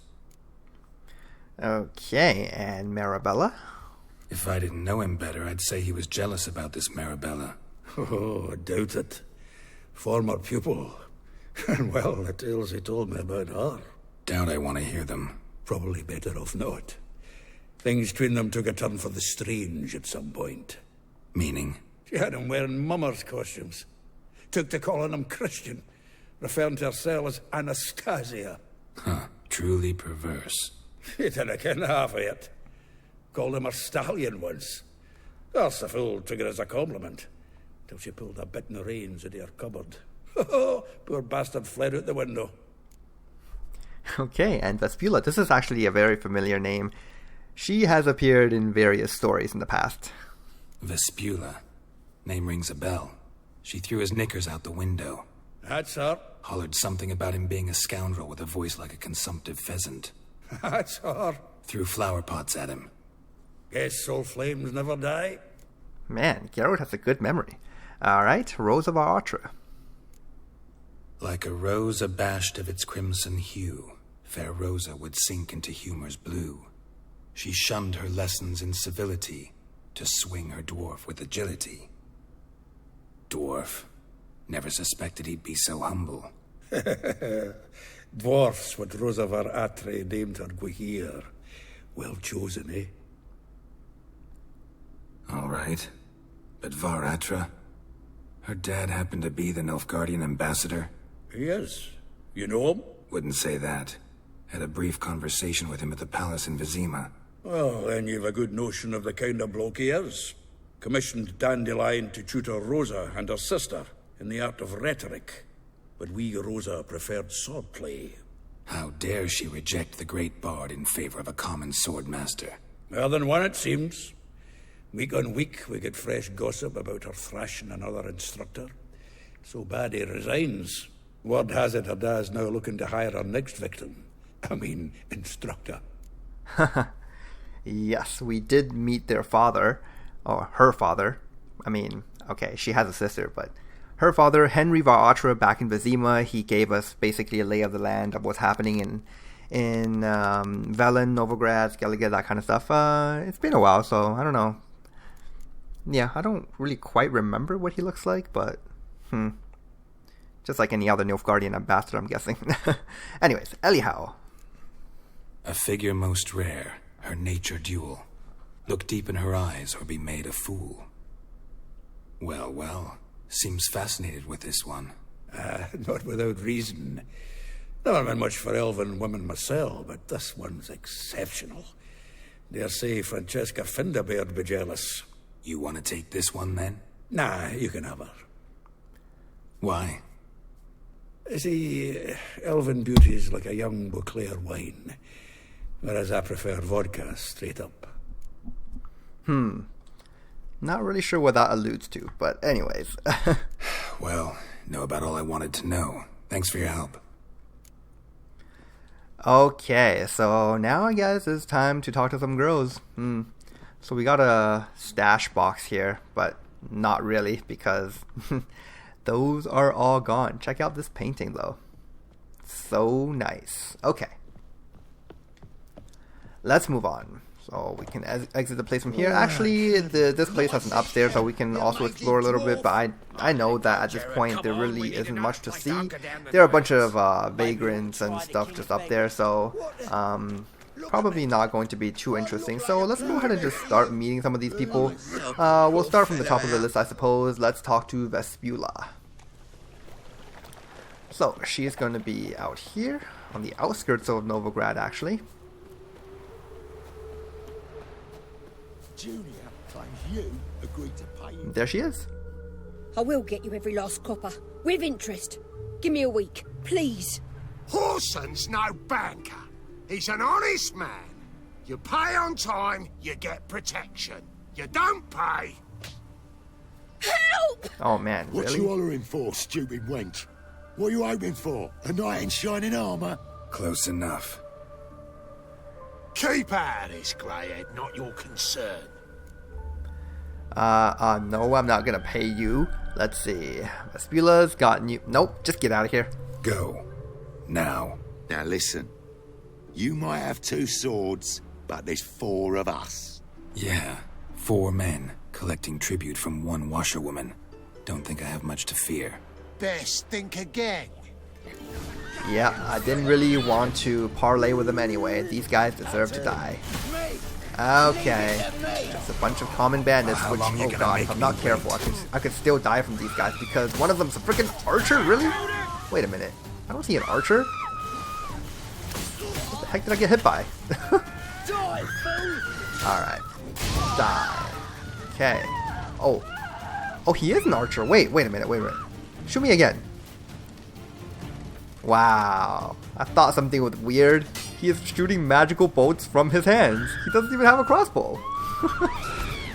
Okay, and Marabella? If I didn't know him better, I'd say he was jealous about this Marabella. Oh, I doubt it. Former pupil. And well, the tales he told me about her. Doubt I want to hear them. Probably better off not. Things between them took a turn for the strange at some point. Meaning? She had him wearing mummers' costumes. Took to calling him Christian, referring to herself as Anastasia. Huh, truly perverse. He didn't ken half of it. Called him a stallion once. That's the fool took it as a compliment. Till she pulled a bit in the reins into her cupboard. Poor bastard fled out the window. Okay, and Vespula, this is actually a very familiar name. She has appeared in various stories in the past. Vespula. Name rings a bell. She threw his knickers out the window. That's her. Hollered something about him being a scoundrel with a voice like a consumptive pheasant. That's her. Threw flower pots at him. Guess soul flames never die. Man, Geralt has a good memory. Alright, Rose of Artra. Like a rose abashed of its crimson hue, fair Rosa would sink into humor's blue. She shunned her lessons in civility to swing her dwarf with agility. Dwarf. Never suspected he'd be so humble. Dwarfs what Rosa var Atre named her Gwent. Well chosen, eh? All right. But Var Atra? Her dad happened to be the Nilfgaardian ambassador? He is. You know him? Wouldn't say that. Had a brief conversation with him at the palace in Vizima. Well, then you've a good notion of the kind of bloke he is. Commissioned Dandelion to tutor Rosa and her sister in the art of rhetoric. But we, Rosa, preferred swordplay. How dare she reject the great bard in favor of a common swordmaster? More than one, it seems. Week on week, we get fresh gossip about her thrashing another instructor. So bad he resigns. Word has it her dad's now looking to hire her next victim. Instructor. Yes, we did meet their father, or her father. Okay, she has a sister, but her father, Henry Var Atra, back in Vizima. He gave us basically a lay of the land of what's happening in Velen, Novigrad, Skellige, that kind of stuff. It's been a while, so I don't know. Yeah, I don't really quite remember what he looks like, but just like any other Nilfgaardian ambassador, I'm guessing. Anyways, anyhow. A figure most rare, her nature dual. Look deep in her eyes or be made a fool. Well, well, seems fascinated with this one. Not without reason. Never been much for elven women myself, but this one's exceptional. Dare say Francesca Finderbeard be jealous. You want to take this one, then? Nah, you can have her. Why? See, elven beauty's like a young Beauclair wine, whereas I prefer vodka straight up. Not really sure what that alludes to, but anyways. Well, know about all I wanted to know. Thanks for your help. Okay, so now I guess it's time to talk to some girls. So we got a stash box here, but not really, because those are all gone. Check out this painting, though. So nice. Okay. Let's move on. So we can exit the place from here. Actually, this place has an upstairs, so we can also explore a little bit, but I know that at this point there really isn't much to see. There are a bunch of vagrants and stuff just up there, so probably not going to be too interesting. So let's go ahead and just start meeting some of these people. We'll start from the top of the list, I suppose. Let's talk to Vespula. So she's going to be out here, on the outskirts of Novigrad, actually. Junior claims you agreed to pay him. There she is. I will get you every last copper. With interest. Give me a week, please. Horson's no banker. He's an honest man. You pay on time, you get protection. You don't pay. Help! Oh man, What really? you hollering for, stupid wench? What you hoping for? A knight in shining armour? Close enough. Keep out of this, greyhead, not your concern. No, I'm not gonna pay you. Let's see. Vespula's gotten you. Nope, just get out of here. Go. Now. Now listen. You might have 2 swords, but there's 4 of us. Yeah, 4 men, collecting tribute from 1 washerwoman. Don't think I have much to fear. Best think again. Yeah, I didn't really want to parlay with them anyway. These guys deserve to die. Okay. It's a bunch of common bandits, which, oh god, if I'm not careful, I could still die from these guys because one of them's a freaking archer? Really? Wait a minute. I don't see an archer. What the heck did I get hit by? Alright. Die. Okay. Oh. Oh, he is an archer. Wait a minute. Shoot me again. Wow. I thought something was weird. He is shooting magical bolts from his hands. He doesn't even have a crossbow.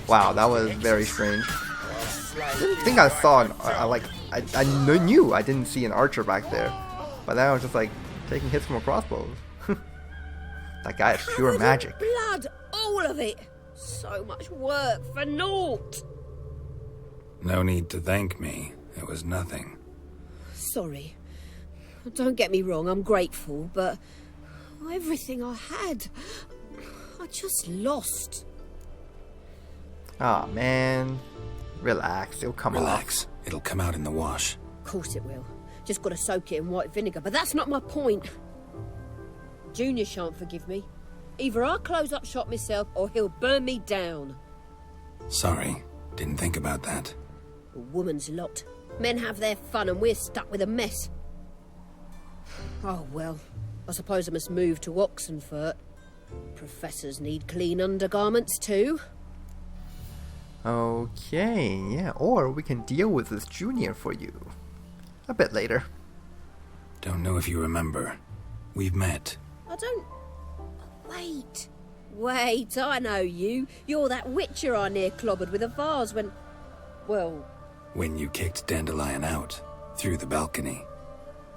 Wow, that was very strange. I didn't think I saw an... I knew I didn't see an archer back there. But then I was just like, taking hits from a crossbow. That guy is pure magic. Blood, all of it. So much work for naught. No need to thank me. It was nothing. Sorry. Don't get me wrong, I'm grateful, but everything I had, I just lost. Aw, man. Relax, it'll come off. Relax. It'll come out in the wash. Of course it will. Just gotta soak it in white vinegar, but that's not my point. Junior shan't forgive me. Either I'll close up shop myself, or he'll burn me down. Sorry. Didn't think about that. A woman's lot. Men have their fun and we're stuck with a mess. Oh, well, I suppose I must move to Oxenfurt. Professors need clean undergarments too. Okay, yeah, or we can deal with this junior for you. A bit later. Don't know if you remember. We've met. I don't... Wait, I know you. You're that witcher I near clobbered with a vase when... Well... When you kicked Dandelion out. Through the balcony.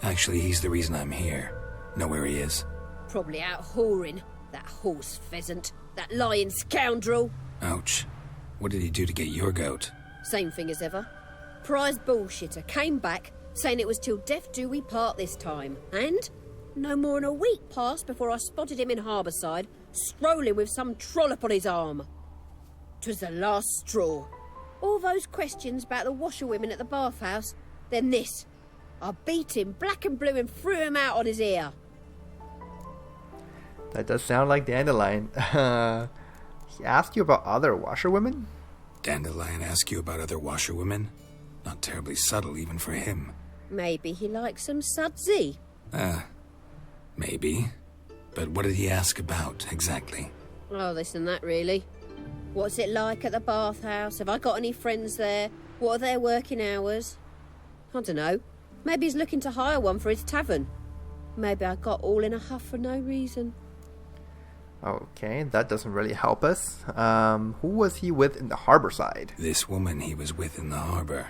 Actually, he's the reason I'm here. Know where he is? Probably out whoring. That horse pheasant. That lying scoundrel. Ouch. What did he do to get your goat? Same thing as ever. Prize bullshitter came back, saying it was till death do we part this time. And No more than a week passed before I spotted him in Harbourside, strolling with some trollop on his arm. 'Twas the last straw. All those questions about the washerwomen at the bathhouse, then this. I beat him black and blue and threw him out on his ear. That does sound like Dandelion. He asked you about other washerwomen? Dandelion ask you about other washerwomen? Not terribly subtle even for him. Maybe he likes some sudsy. Maybe. But what did he ask about, exactly? Oh, this and that, really. What's it like at the bathhouse? Have I got any friends there? What are their working hours? I don't know. Maybe he's looking to hire one for his tavern. Maybe I got all in a huff for no reason. Okay, that doesn't really help us. Who was he with in the Harbourside? This woman he was with in the harbor.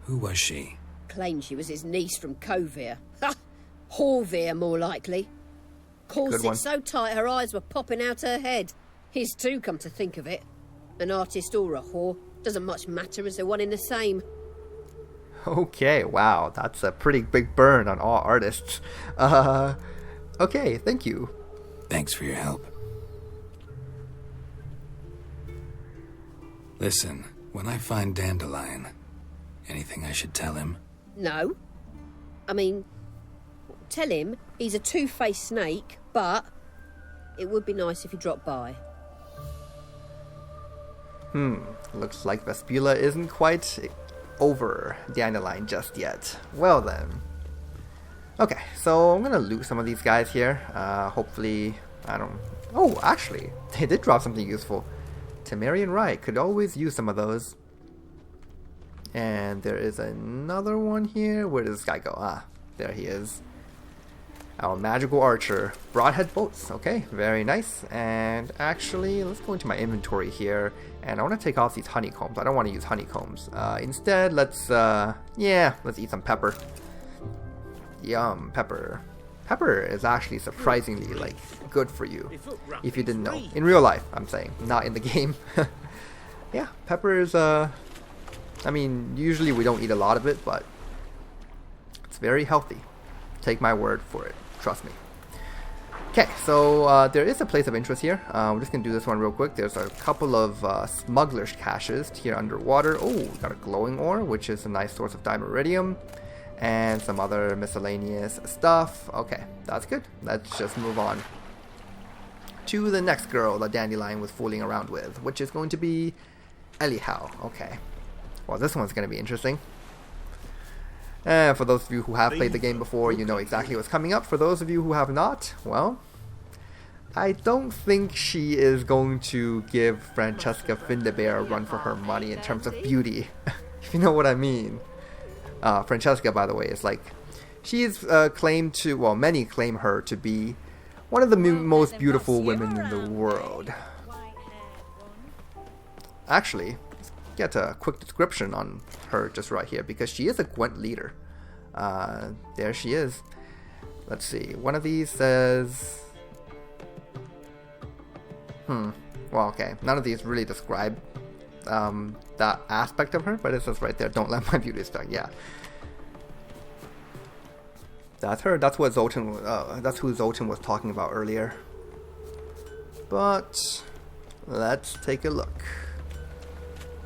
Who was she? Claimed she was his niece from Covere. Ha! Horvere, more likely. Corset so tight her eyes were popping out her head. His too, come to think of it. An artist or a whore. Doesn't much matter as they're one in the same. Okay, wow, that's a pretty big burn on all artists. Okay, thank you. Thanks for your help. Listen, when I find Dandelion, anything I should tell him? No. I mean, tell him he's a two-faced snake, but it would be nice if he dropped by. Looks like Vespula isn't quite over Dandelion just yet. Well then. Okay, so I'm gonna loot some of these guys here. Hopefully, I don't... Oh, actually, they did drop something useful. Temerian Rye, could always use some of those. And there is another one here. Where does this guy go? Ah, there he is. Our magical archer. Broadhead bolts. Okay, very nice. And actually, let's go into my inventory here. And I want to take off these honeycombs. I don't want to use honeycombs. Instead, let's eat some pepper. Yum, pepper. Pepper is actually surprisingly, like, good for you. If you didn't know. In real life, I'm saying. Not in the game. Yeah, pepper is, I mean, usually we don't eat a lot of it, but it's very healthy. Take my word for it. Trust me. Okay, so there is a place of interest here. We're just going to do this one real quick. There's a couple of smuggler's caches here underwater. Oh, we got a glowing ore, which is a nice source of dimeridium. And some other miscellaneous stuff. Okay, that's good. Let's just move on to the next girl that Dandelion was fooling around with, which is going to be Elihow. Okay. Well, this one's going to be interesting. For those of you who have played the game before, you know exactly what's coming up. For those of you who have not, well, I don't think she is going to give Francesca Findabair a run for her money in terms of beauty, if you know what I mean. Francesca, by the way, is like, she's claimed to, well, many claim her to be one of the most beautiful women in the world. Actually, let's get a quick description on her just right here, because she is a Gwent leader. There she is. Let's see, one of these says... Well, okay, none of these really describe that aspect of her, but it says right there, don't let my beauty start. Yeah, that's her. That's what Zoltan. That's who Zoltan was talking about earlier. But let's take a look.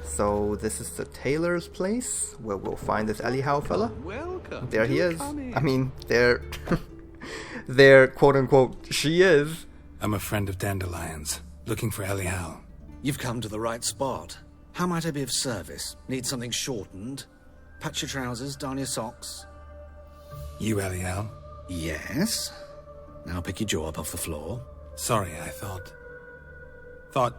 So this is the tailor's place where we'll find this Elihow fella. Welcome. There he is. I mean, there, quote unquote, she is. I'm a friend of Dandelion's, looking for Elihow. You've come to the right spot. How might I be of service? Need something shortened? Patch your trousers, darn your socks. You Elihow? Yes. Now pick your jaw up off the floor. Sorry, I thought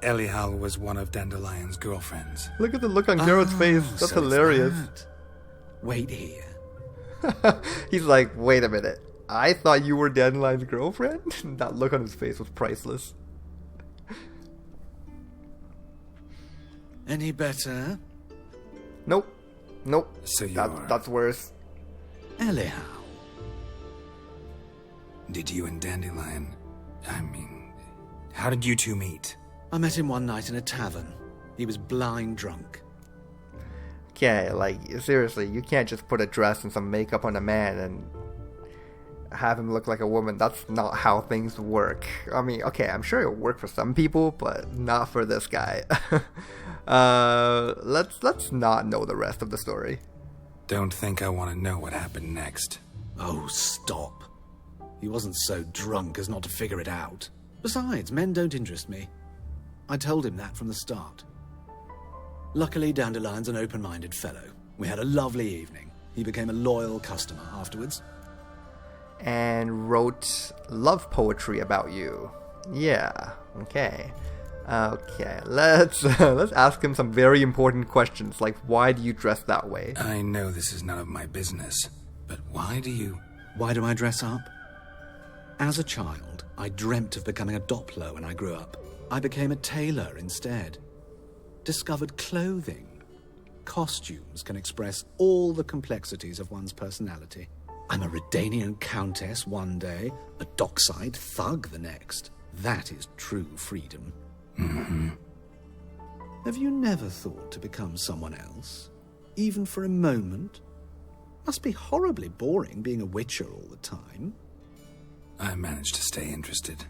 Elihow was one of Dandelion's girlfriends. Look at the look on Geralt's face. That's so hilarious. Wait here. He's like, wait a minute. I thought you were Dandelion's girlfriend? That look on his face was priceless. Any better? Nope. So that's worse. Elihow. Did you and Dandelion... I mean... How did you two meet? I met him one night in a tavern. He was blind drunk. Okay, like, seriously, you can't just put a dress and some makeup on a man and... have him look like a woman. That's not how things work. I mean, okay, I'm sure it'll work for some people, but not for this guy. Let's not know the rest of the story. Don't think I want to know what happened next. Oh, stop. He wasn't so drunk as not to figure it out. Besides, men don't interest me. I told him that from the start. Luckily, Dandelion's an open-minded fellow. We had a lovely evening. He became a loyal customer afterwards. And wrote love poetry about you. Yeah, okay. Okay, let's ask him some very important questions, like why do you dress that way? I know this is none of my business, but why do I dress up? As a child, I dreamt of becoming a Doppler when I grew up. I became a tailor instead. Discovered clothing. Costumes can express all the complexities of one's personality. I'm a Redanian countess one day, a dockside thug the next. That is true freedom. Mm-hmm. Have you never thought to become someone else? Even for a moment? Must be horribly boring being a witcher all the time. I managed to stay interested.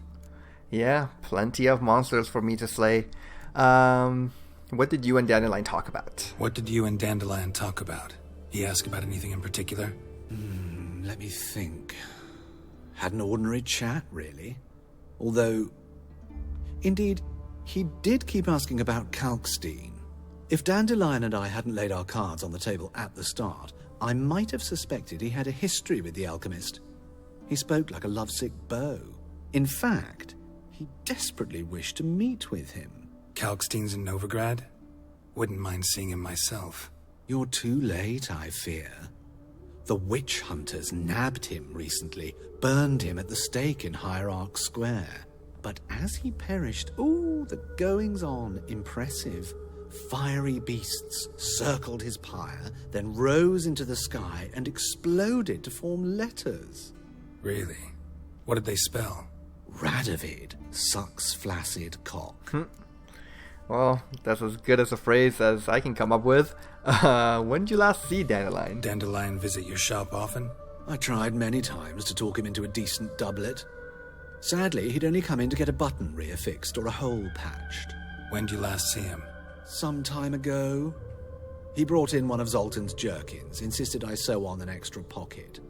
Yeah, plenty of monsters for me to slay. What did you and Dandelion talk about? What did you and Dandelion talk about? He asked about anything in particular? Let me think. Had an ordinary chat, really. Although, indeed, he did keep asking about Kalkstein. If Dandelion and I hadn't laid our cards on the table at the start, I might have suspected he had a history with the alchemist. He spoke like a lovesick beau. In fact, he desperately wished to meet with him. Kalkstein's in Novigrad? Wouldn't mind seeing him myself. You're too late, I fear. The witch hunters nabbed him recently, burned him at the stake in Hierarch Square. But as he perished, the goings-on, impressive. Fiery beasts circled his pyre, then rose into the sky and exploded to form letters. Really? What did they spell? Radovid sucks flaccid cock. Well, that's as good as a phrase as I can come up with. When did you last see Dandelion? Dandelion visit your shop often? I tried many times to talk him into a decent doublet. Sadly, he'd only come in to get a button reaffixed or a hole patched. When did you last see him? Some time ago. He brought in one of Zoltan's jerkins, insisted I sew on an extra pocket.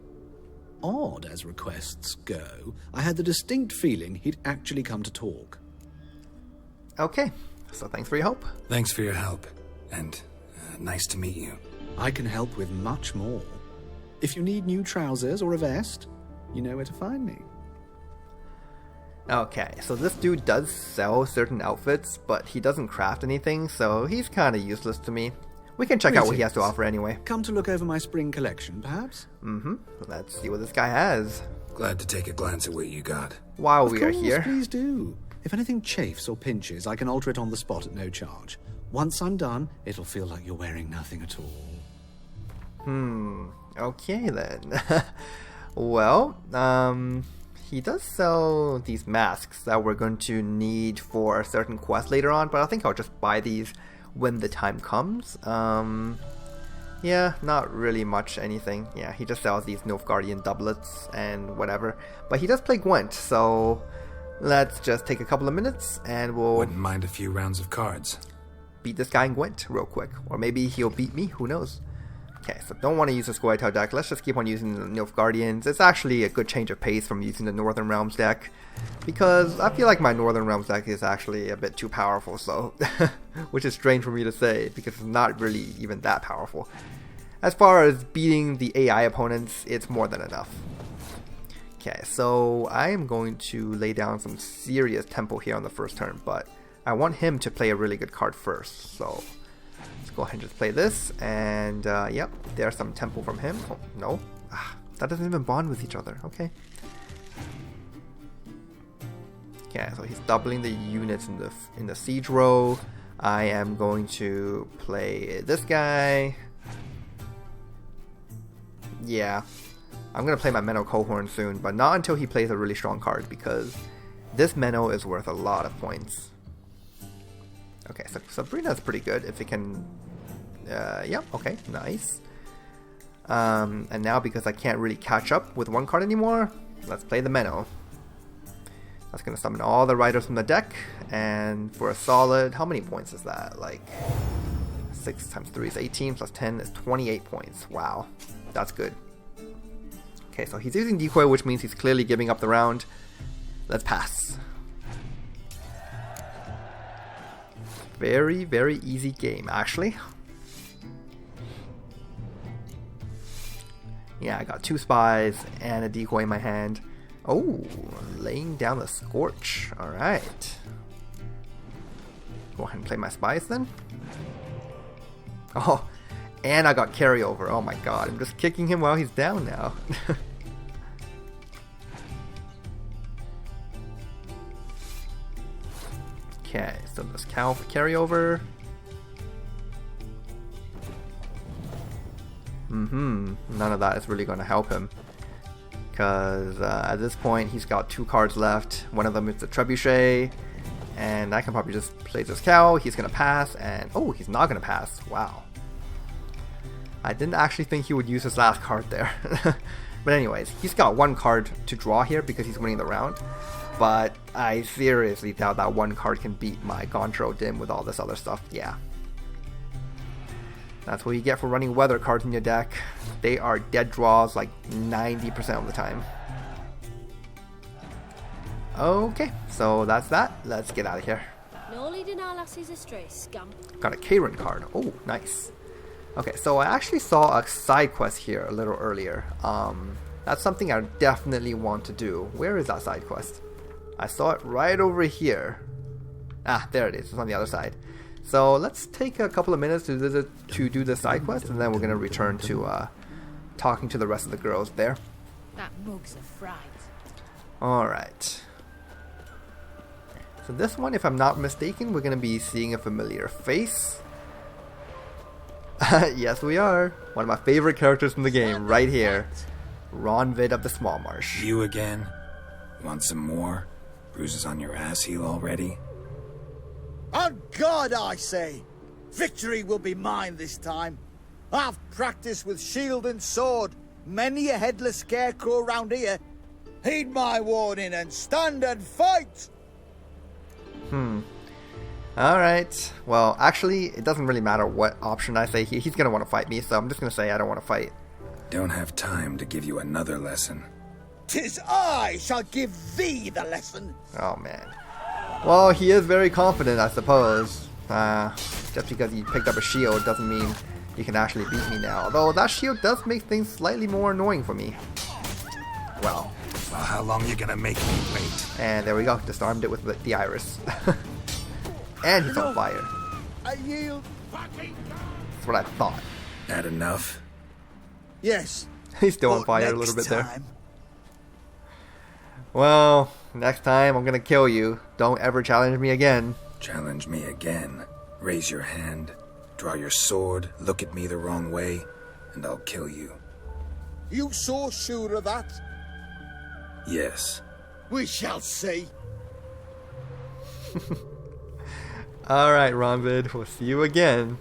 Odd as requests go, I had the distinct feeling he'd actually come to talk. Okay, so thanks for your help. Thanks for your help, and nice to meet you. I can help with much more. If you need new trousers or a vest, you know where to find me. Okay, so this dude does sell certain outfits, but he doesn't craft anything, so he's kind of useless to me. We can check out what he has to offer anyway. Come to look over my spring collection, perhaps? Mm-hmm. Let's see what this guy has. Glad to take a glance at what you got. While we are here. Please do. If anything chafes or pinches, I can alter it on the spot at no charge. Once I'm done, it'll feel like you're wearing nothing at all. Okay then. Well, he does sell these masks that we're going to need for a certain quest later on, but I think I'll just buy these when the time comes. Yeah, not really much anything. Yeah, he just sells these Nilfgaardian doublets and whatever. But he does play Gwent, so let's just take a couple of minutes and we'll... Wouldn't mind a few rounds of cards. Beat this guy in Gwent real quick. Or maybe he'll beat me, who knows. Okay, so don't want to use the Squirtle deck. Let's just keep on using the Nilfgaardians. It's actually a good change of pace from using the Northern Realms deck, because I feel like my Northern Realms deck is actually a bit too powerful, so which is strange for me to say, because it's not really even that powerful. As far as beating the AI opponents, it's more than enough. Okay, so I am going to lay down some serious tempo here on the first turn, but I want him to play a really good card first, so... let's go ahead and just play this, and yep, there's some tempo from him. Oh, no, that doesn't even bond with each other. Okay. Okay, so he's doubling the units in the siege row. I am going to play this guy. Yeah, I'm gonna play my Menno Cohorn soon, but not until he plays a really strong card, because this Menno is worth a lot of points. Okay, so Sabrina's pretty good if it can... yep, okay, nice. And now, because I can't really catch up with one card anymore, let's play the Menno. That's going to summon all the riders from the deck, and for a solid, how many points is that? Like, 6 times 3 is 18, plus 10 is 28 points. Wow, that's good. Okay, so he's using decoy, which means he's clearly giving up the round. Let's pass. Very, very easy game, actually. Yeah, I got 2 spies and a decoy in my hand. Oh, laying down the Scorch. Alright. Go ahead and play my spies then. Oh, and I got carryover. Oh my god, I'm just kicking him while he's down now. Okay, so this cow for carryover. None of that is really going to help him. Because at this point, he's got 2 cards left. One of them is the Trebuchet. And I can probably just play this cow. He's going to pass. And oh, he's not going to pass. Wow. I didn't actually think he would use his last card there. But anyways, he's got 1 card to draw here because he's winning the round. But I seriously doubt that 1 card can beat my Gontro Dim with all this other stuff. Yeah. That's what you get for running weather cards in your deck. They are dead draws like 90% of the time. Okay, so that's that. Let's get out of here. No leading our lassies astray, scum. Got a Karen card. Oh, nice. Okay, so I actually saw a side quest here a little earlier. That's something I definitely want to do. Where is that side quest? I saw it right over here. Ah, there it is. It's on the other side. So let's take a couple of minutes to do the side quest, and then we're going to return to talking to the rest of the girls there. That mug's a fright. Alright. So this one, if I'm not mistaken, we're going to be seeing a familiar face. Yes, we are. One of my favorite characters from the game, right here. Ronvada of the Small Marsh. You again? Want some more? Bruises on your ass heel already? On God, I say! Victory will be mine this time. I've practiced with shield and sword. Many a headless scarecrow round here. Heed my warning and stand and fight! Alright. Well, actually, it doesn't really matter what option I say. He's going to want to fight me, so I'm just going to say I don't want to fight. Don't have time to give you another lesson. 'Tis I shall give thee the lesson. Oh, man. Well, he is very confident, I suppose. Just because he picked up a shield doesn't mean he can actually beat me now. Although that shield does make things slightly more annoying for me. Well, how long you gonna make me wait? And there we go. Disarmed it with the iris. And he's on fire. I yield. That's what I thought. That enough? Yes. He's still on fire a little bit there. Well, next time I'm gonna kill you. Don't ever challenge me again. Challenge me again. Raise your hand, draw your sword, look at me the wrong way, and I'll kill you. You so sure of that? Yes. We shall see. Alright, Ronvid, we'll see you again.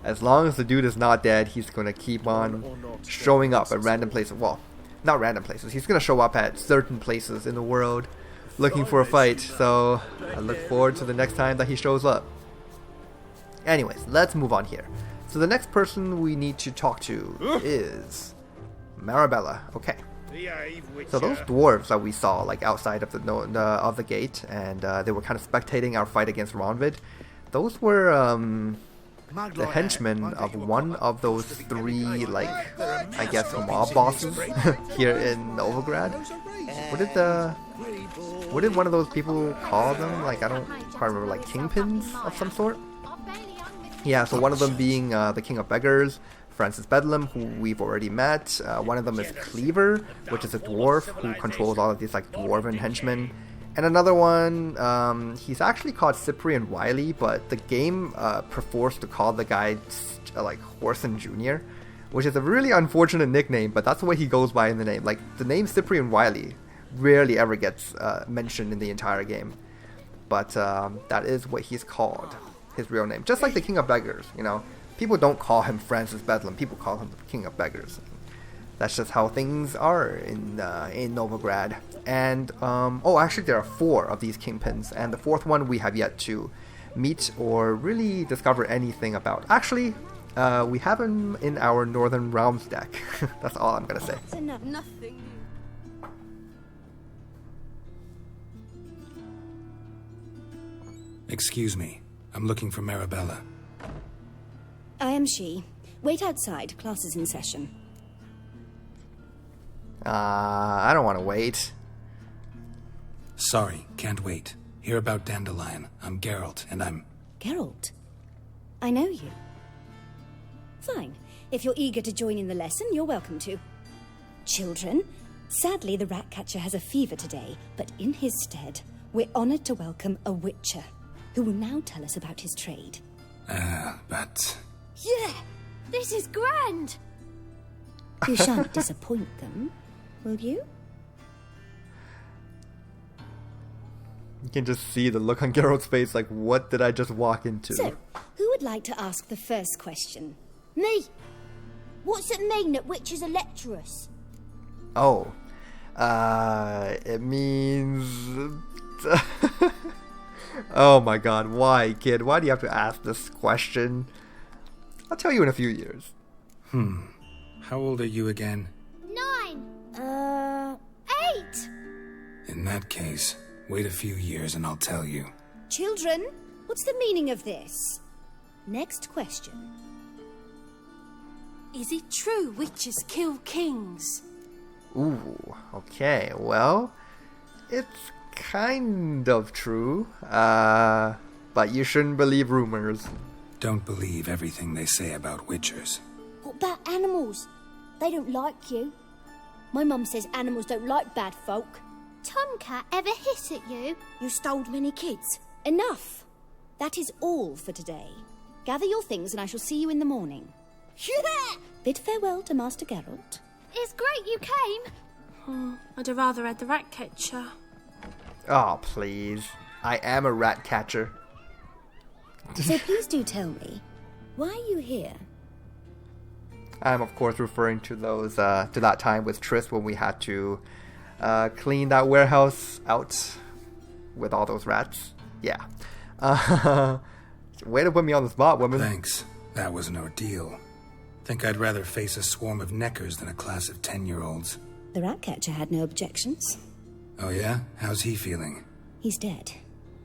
As long as the dude is not dead, he's gonna keep on showing up at random places. Well, not random places. He's gonna show up at certain places in the world looking for a fight. So I look forward to the next time that he shows up. Anyways, let's move on here. So the next person we need to talk to is Marabella. Okay. So those dwarves that we saw, like outside of the gate, and they were kind of spectating our fight against Ronvid. Those were the henchmen of one of those 3, like, I guess, mob bosses here in Novigrad. What did one of those people call them? Like, I don't quite remember, like kingpins of some sort? Yeah, so one of them being the King of Beggars, Francis Bedlam, who we've already met. One of them is Cleaver, which is a dwarf who controls all of these like dwarven henchmen. And another one, he's actually called Cyprian Wiley, but the game prefers to call the guy like Horson Jr., which is a really unfortunate nickname, but that's the way he goes by in the name. Like, the name Cyprian Wiley rarely ever gets mentioned in the entire game. But that is what he's called, his real name. Just like the King of Beggars, you know. people don't call him Francis Bedlam. People call him the King of Beggars. That's just how things are in Novigrad. And actually, there are 4 of these kingpins, and the 4th one we have yet to meet or really discover anything about. Actually, we have him in our Northern Realms deck. That's all I'm gonna say. Nothing. Excuse me. I'm looking for Marabella. I am she. Wait outside. Class is in session. I don't want to wait. Sorry, can't wait. Hear about Dandelion. I'm Geralt, and I'm... Geralt? I know you. Fine. If you're eager to join in the lesson, you're welcome to. Children, sadly the Ratcatcher has a fever today, but in his stead, we're honoured to welcome a Witcher, who will now tell us about his trade. But... Yeah! This is grand! You shan't disappoint them, will you? You can just see the look on Geralt's face, like, what did I just walk into? So, who would like to ask the first question? Me! What's it mean that witches are lecturers? Oh. It means... Oh my god, why, kid? Why do you have to ask this question? I'll tell you in a few years. How old are you again? 9. 8. In that case, wait a few years and I'll tell you. Children, what's the meaning of this? Next question. Is it true witches kill kings? Ooh, okay, well, it's kind of true, but you shouldn't believe rumors. Don't believe everything they say about witchers. What about animals? They don't like you. My mum says animals don't like bad folk. Tomcat ever hiss at you? You stole many kids. Enough. That is all for today. Gather your things and I shall see you in the morning. Yeah! Bid farewell to Master Geralt. It's great you came. I'd have rather had the Ratcatcher. Oh, please. I am a rat catcher. So please do tell me, why are you here? I'm of course referring to those to that time with Triss when we had to clean that warehouse out with all those rats. Yeah. Way to put me on the spot, woman. Thanks. That was an ordeal. Think I'd rather face a swarm of neckers than a class of 10-year-olds. The Ratcatcher had no objections. Oh yeah? How's he feeling? He's dead.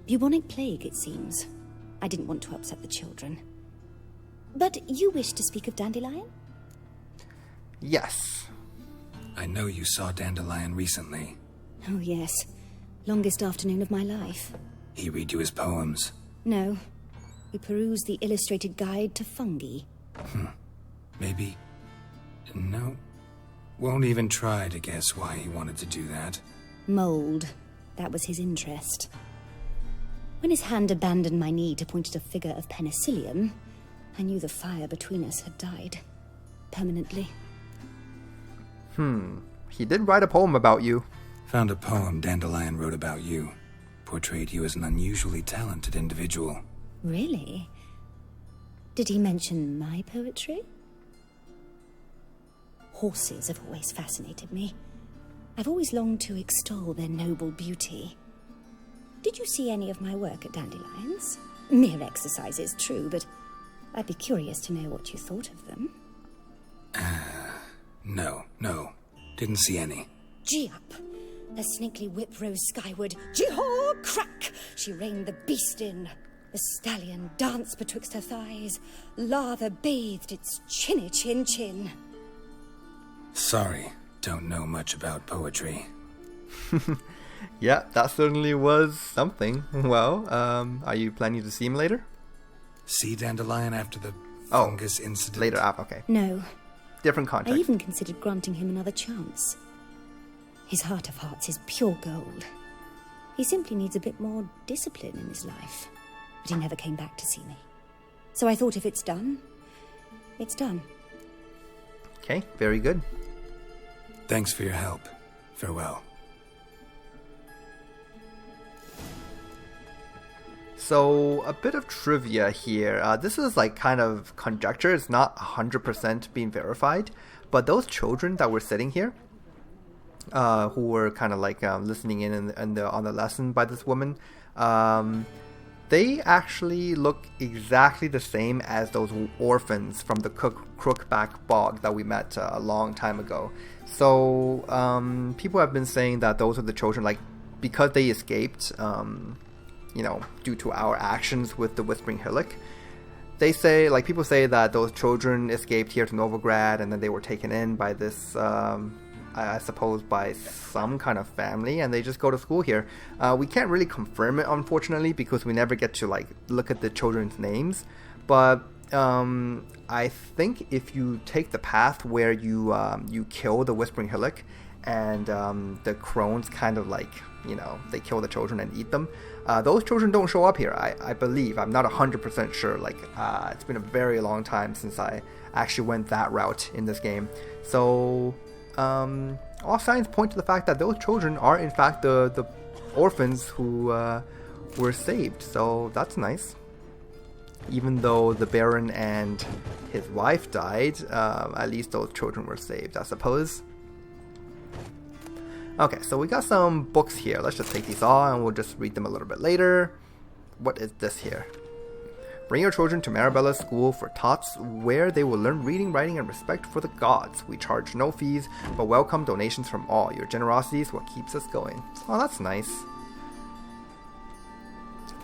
Bubonic plague, it seems. I didn't want to upset the children. But you wish to speak of Dandelion? Yes. I know you saw Dandelion recently. Oh, yes. Longest afternoon of my life. He read you his poems? No. We perused the illustrated guide to fungi. Maybe... No. Won't even try to guess why he wanted to do that. Mold. That was his interest. When his hand abandoned my knee to point at a figure of penicillium, I knew the fire between us had died. Permanently. He did write a poem about you. Found a poem Dandelion wrote about you. Portrayed you as an unusually talented individual. Really? Did he mention my poetry? Horses have always fascinated me. I've always longed to extol their noble beauty. Did you see any of my work at Dandelion's? Mere exercises, true, but I'd be curious to know what you thought of them. No. Didn't see any. Gee up! The snakely whip rose skyward. Gee-haw! Crack! She reined the beast in. The stallion danced betwixt her thighs. Lather bathed its chinny chin. Sorry, don't know much about poetry. Yeah, that certainly was something. Well, are you planning to see him later? See Dandelion after the fungus incident? Later, okay. No. Different context. I even considered granting him another chance. His heart of hearts is pure gold. He simply needs a bit more discipline in his life. But he never came back to see me. So I thought if it's done, it's done. Okay, very good. Thanks for your help. Farewell. So, a bit of trivia here. This is like kind of conjecture. It's not 100% being verified. But those children that were sitting here, who were kind of like listening in on the lesson by this woman, they actually look exactly the same as those orphans from the Crookback Bog that we met a long time ago. So people have been saying that those are the children, like, because they escaped, due to our actions with the Whispering Hillock. They say, like, people say that those children escaped here to Novigrad, and then they were taken in by this, I suppose, by some kind of family, and they just go to school here. We can't really confirm it, unfortunately, because we never get to, like, look at the children's names. But I think if you take the path where you kill the Whispering Hillock, and the crones kind of, like, they kill the children and eat them, those children don't show up here, I believe. I'm not 100% sure. Like, it's been a very long time since I actually went that route in this game. So all signs point to the fact that those children are in fact the orphans who were saved. So that's nice. Even though the Baron and his wife died, at least those children were saved, I suppose. Okay, so we got some books here. Let's just take these all and we'll just read them a little bit later. What is this here? Bring your children to Marabella's school for tots, where they will learn reading, writing, and respect for the gods. We charge no fees, but welcome donations from all. Your generosity is what keeps us going. Oh, that's nice.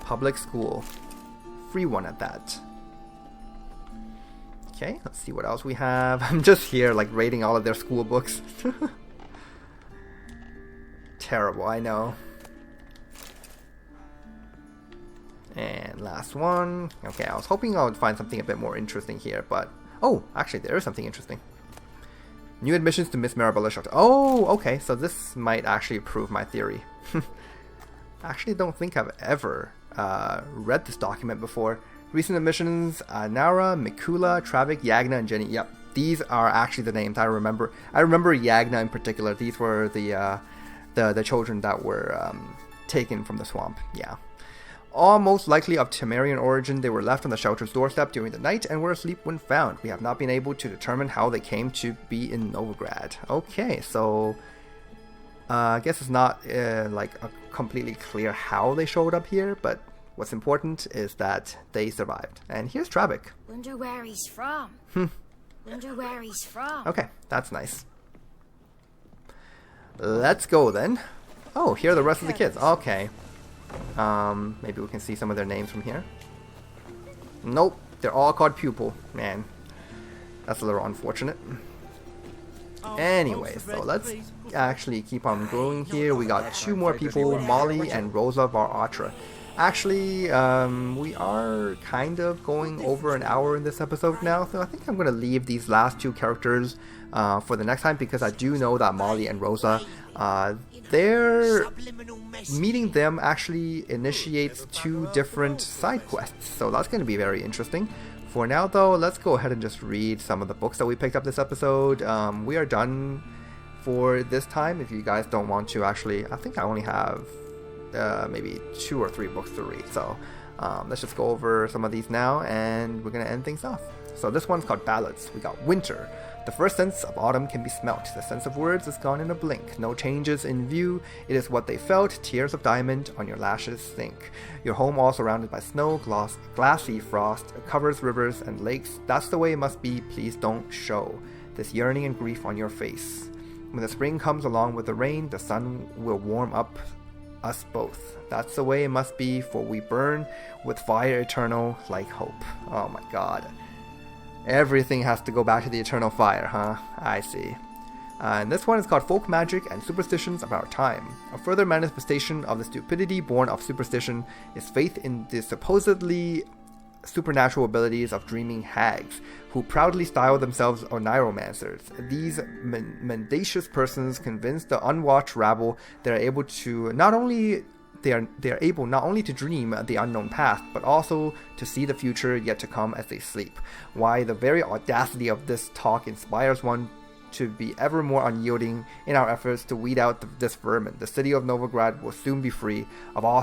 Public school. Free one at that. Okay, let's see what else we have. I'm just here, like, rating all of their school books. Terrible, I know. And last one. Okay, I was hoping I would find something a bit more interesting here, but... Oh, actually, there is something interesting. New admissions to Miss Marabella's shelter. Oh, okay, so this might actually prove my theory. I actually don't think I've ever read this document before. Recent admissions, Nara, Mikula, Travik, Yagna, and Jenny. Yep, these are actually the names I remember. I remember Yagna in particular. These were the children that were taken from the swamp. Yeah. All most likely of Temerian origin, they were left on the shelter's doorstep during the night and were asleep when found. We have not been able to determine how they came to be in Novigrad. Okay, so I guess it's not like completely clear how they showed up here, but what's important is that they survived. And here's Travik. Wonder where he's from. Wonder where he's from. Okay, that's nice. Let's go then. Oh, here are the rest of the kids. Okay. Maybe we can see some of their names from here. Nope, they're all called Pupil. Man, that's a little unfortunate. Anyway, so let's actually keep on going here. We got two more people, Molly and Rosa Varatra. Actually, we are kind of going over an hour in this episode now, so I think I'm going to leave these last two characters for the next time, because I do know that Molly and Rosa, meeting them actually initiates two different side quests, so that's going to be very interesting. For now, though, let's go ahead and just read some of the books that we picked up this episode. We are done for this time. If you guys don't want to, actually, I think I only have maybe 2 or 3 books to read, so let's just go over some of these now, and we're going to end things off. So this one's called Ballads. We got Winter. The first sense of autumn can be smelt. The sense of words is gone in a blink. No changes in view. It is what they felt. Tears of diamond on your lashes sink. Your home all surrounded by snow, glassy frost, covers rivers and lakes. That's the way it must be. Please don't show this yearning and grief on your face. When the spring comes along with the rain, the sun will warm up us both. That's the way it must be, for we burn with fire eternal like hope. Oh my god. Everything has to go back to the eternal fire, huh? I see. And this one is called Folk Magic and Superstitions of Our Time. A further manifestation of the stupidity born of superstition is faith in the supposedly supernatural abilities of dreaming hags, who proudly style themselves Oneiromancers. These mendacious persons convince the unwatched rabble they are able not only to dream the unknown past, but also to see the future yet to come as they sleep. Why, the very audacity of this talk inspires one to be ever more unyielding in our efforts to weed out this vermin. The city of Novigrad will soon be free of all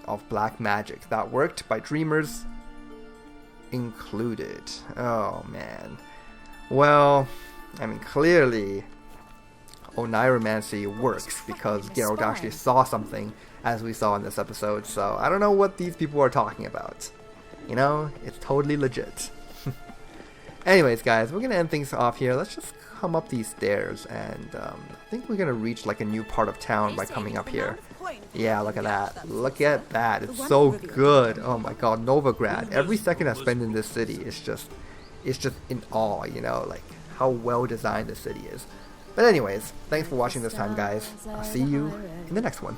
of black magic that worked by dreamers included. Oh man. Well, I mean, clearly Oneiromancy works because Geralt actually saw something, as we saw in this episode, so I don't know what these people are talking about. You know, it's totally legit. Anyways, guys, we're gonna end things off here. Let's just come up these stairs, and I think we're gonna reach like a new part of town by coming up here. Yeah, look at that. Look at that. It's so good. Oh my god, Novigrad. Every second I spend in this city is just in awe, you know, like how well designed the city is. But anyways, thanks for watching this time, guys. I'll see you in the next one.